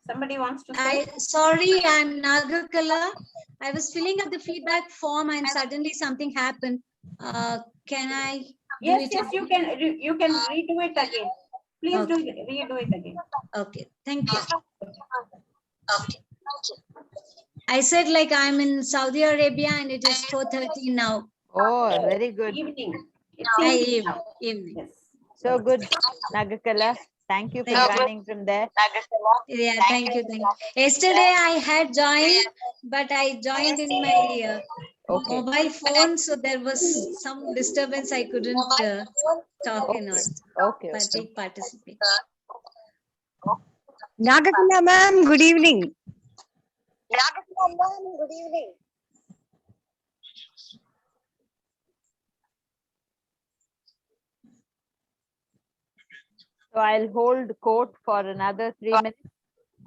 somebody wants to say. Sorry, I'm Nagarkala. I was filling up the feedback form and suddenly something happened. Can I? Yes, you can redo it again. Please redo it again. Okay, thank you. Okay. I said like I'm in Saudi Arabia and it is 4:30 now. Oh, very good. Evening. Evening. Yes. So good, Nagarkala. Thank you for joining from there. Yeah, thank you. Yesterday I had joined, but I joined in my mobile phone, so there was some disturbance. I couldn't talk in it. Okay. Take participate. Nagarkala ma'am, good evening. So I'll hold court for another 3 minutes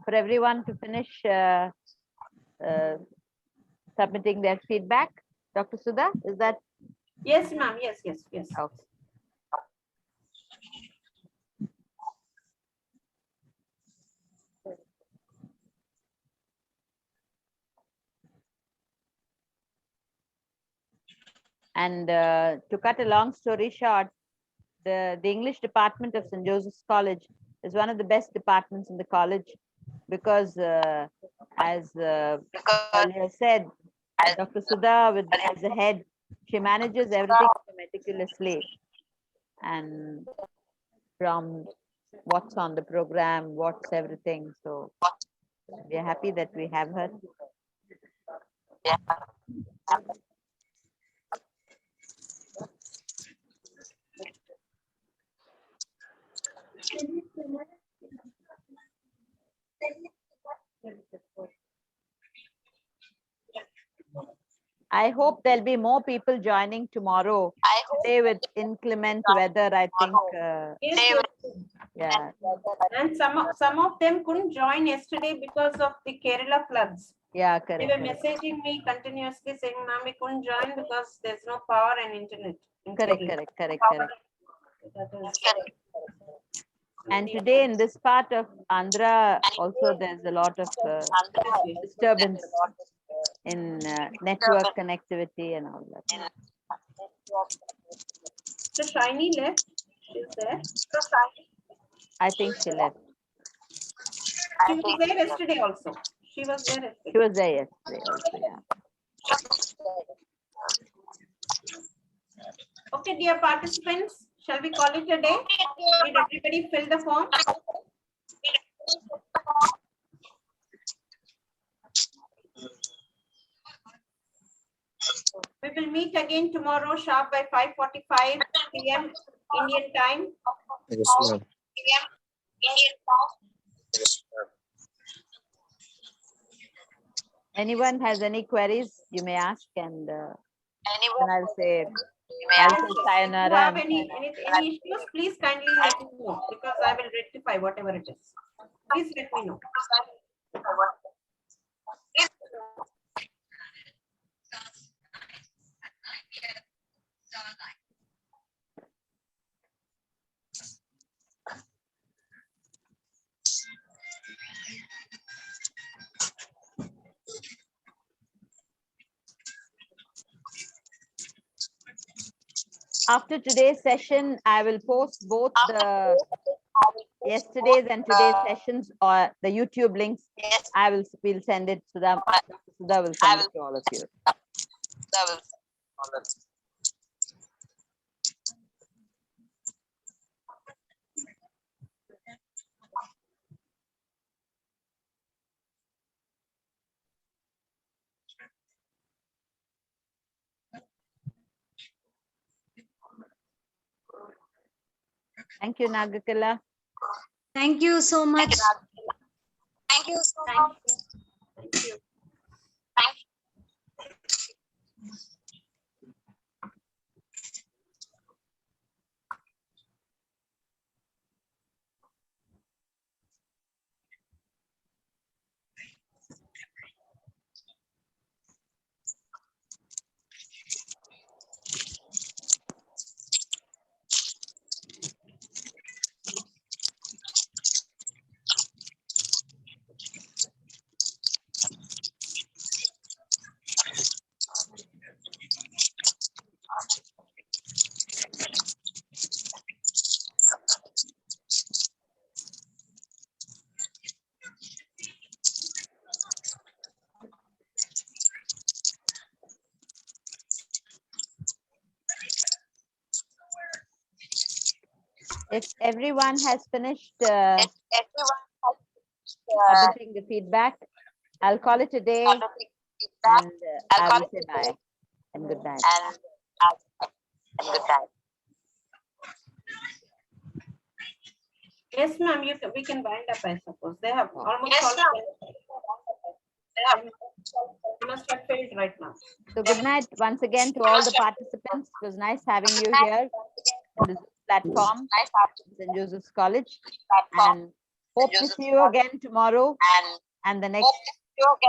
for everyone to finish submitting their feedback. Dr. Sudha, is that? Yes, ma'am. Yes. Okay. And to cut a long story short, the English department of St. Joseph's College is one of the best departments in the college because as earlier said, Dr. Sudha as the head, she manages everything meticulously, and from what's on the program, what's everything. So we are happy that we have her. I hope there'll be more people joining tomorrow. Today with inclement weather, I think. Yes, Yeah. and some of them couldn't join yesterday because of the Kerala floods. Yeah, They correct. were messaging me continuously saying, "Ma'am, we couldn't join because there's no power and internet." in Correct, Kerala." correct. That is And today in this part of Andhra, also there's a lot of disturbance in network connectivity and all that. So Shiny left. She's there. I think she left. She was there yesterday also. She was there yesterday. She was there yesterday also, yeah. Okay, dear participants, shall we call it a day? Did everybody fill the form? We will meet again tomorrow sharp by 5:45 p.m. Indian time. Yes, ma'am. Anyone has any queries, you may ask, and I'll say If you sayonara. have any issues, please kindly let me know because I will rectify whatever it is. Please let me know. After today's session, I will post both the yesterday's and today's sessions or the YouTube links. We'll send it to them. Sudha will send it to all of you. Thank you, Nagakala. Thank you so much. Thank you so much. Thank you. If everyone has finished submitting the feedback, I'll call it a day and I will say bye and good night. Yes, ma'am. We can wind up, I suppose. They have almost all. You must have failed right now. So good night once again to all the participants. It was nice having you here on this platform, St. Joseph's College, and hope to see you again tomorrow and the next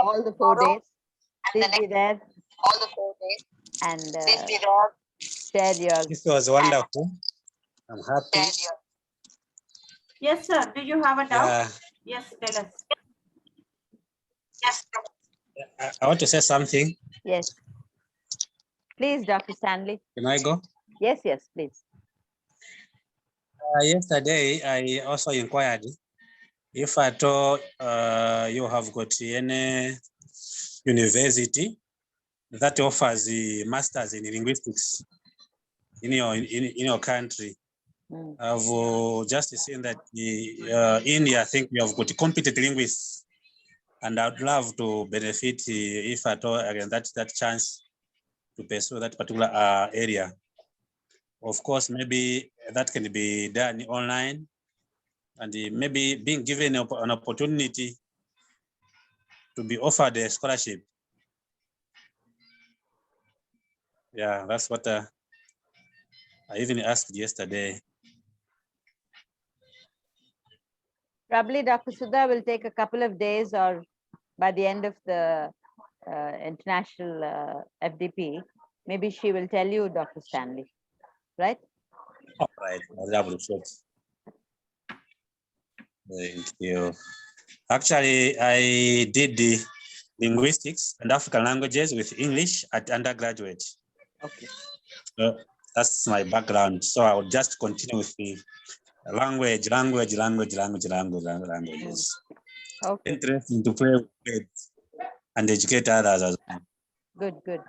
all the 4 days. Please be there and share your. This was wonderful. I'm happy. Yes, sir. Do you have a doubt? Yeah. Yes, tell us. I want to say something. Yes. Please, Dr. Stanley. Can I go? Yes, please. Yesterday, I also inquired if at all you have got any university that offers the masters in linguistics in your country. I've just seen that India, I think we have got competent linguists And I'd love to benefit, if at all, again, that chance to pursue that particular area. Of course, maybe that can be done online, and maybe being given an opportunity to be offered a scholarship. Yeah, that's what I even asked yesterday. Probably Dr. Sudha will take a couple of days, or by the end of the international FDP, maybe she will tell you, Dr. Stanley, right? All right, I appreciate. Thank you. Actually, I did the linguistics and African languages with English at undergraduate. Okay. So that's my background. So I will just continue with the languages. Okay. Interesting to play with kids and educate others as well. Good, good.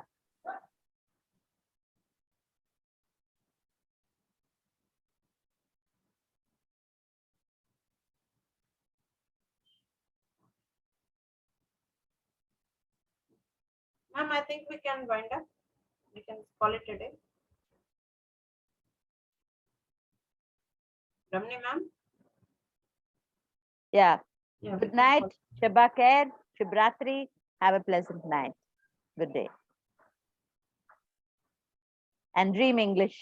Ma'am, I think we can wind up. We can call it a day. Ramni ma'am? Yeah. Yeah, we Good can night. call- Shabba Khair. Shubratri. Have a pleasant night. Good day. And dream English.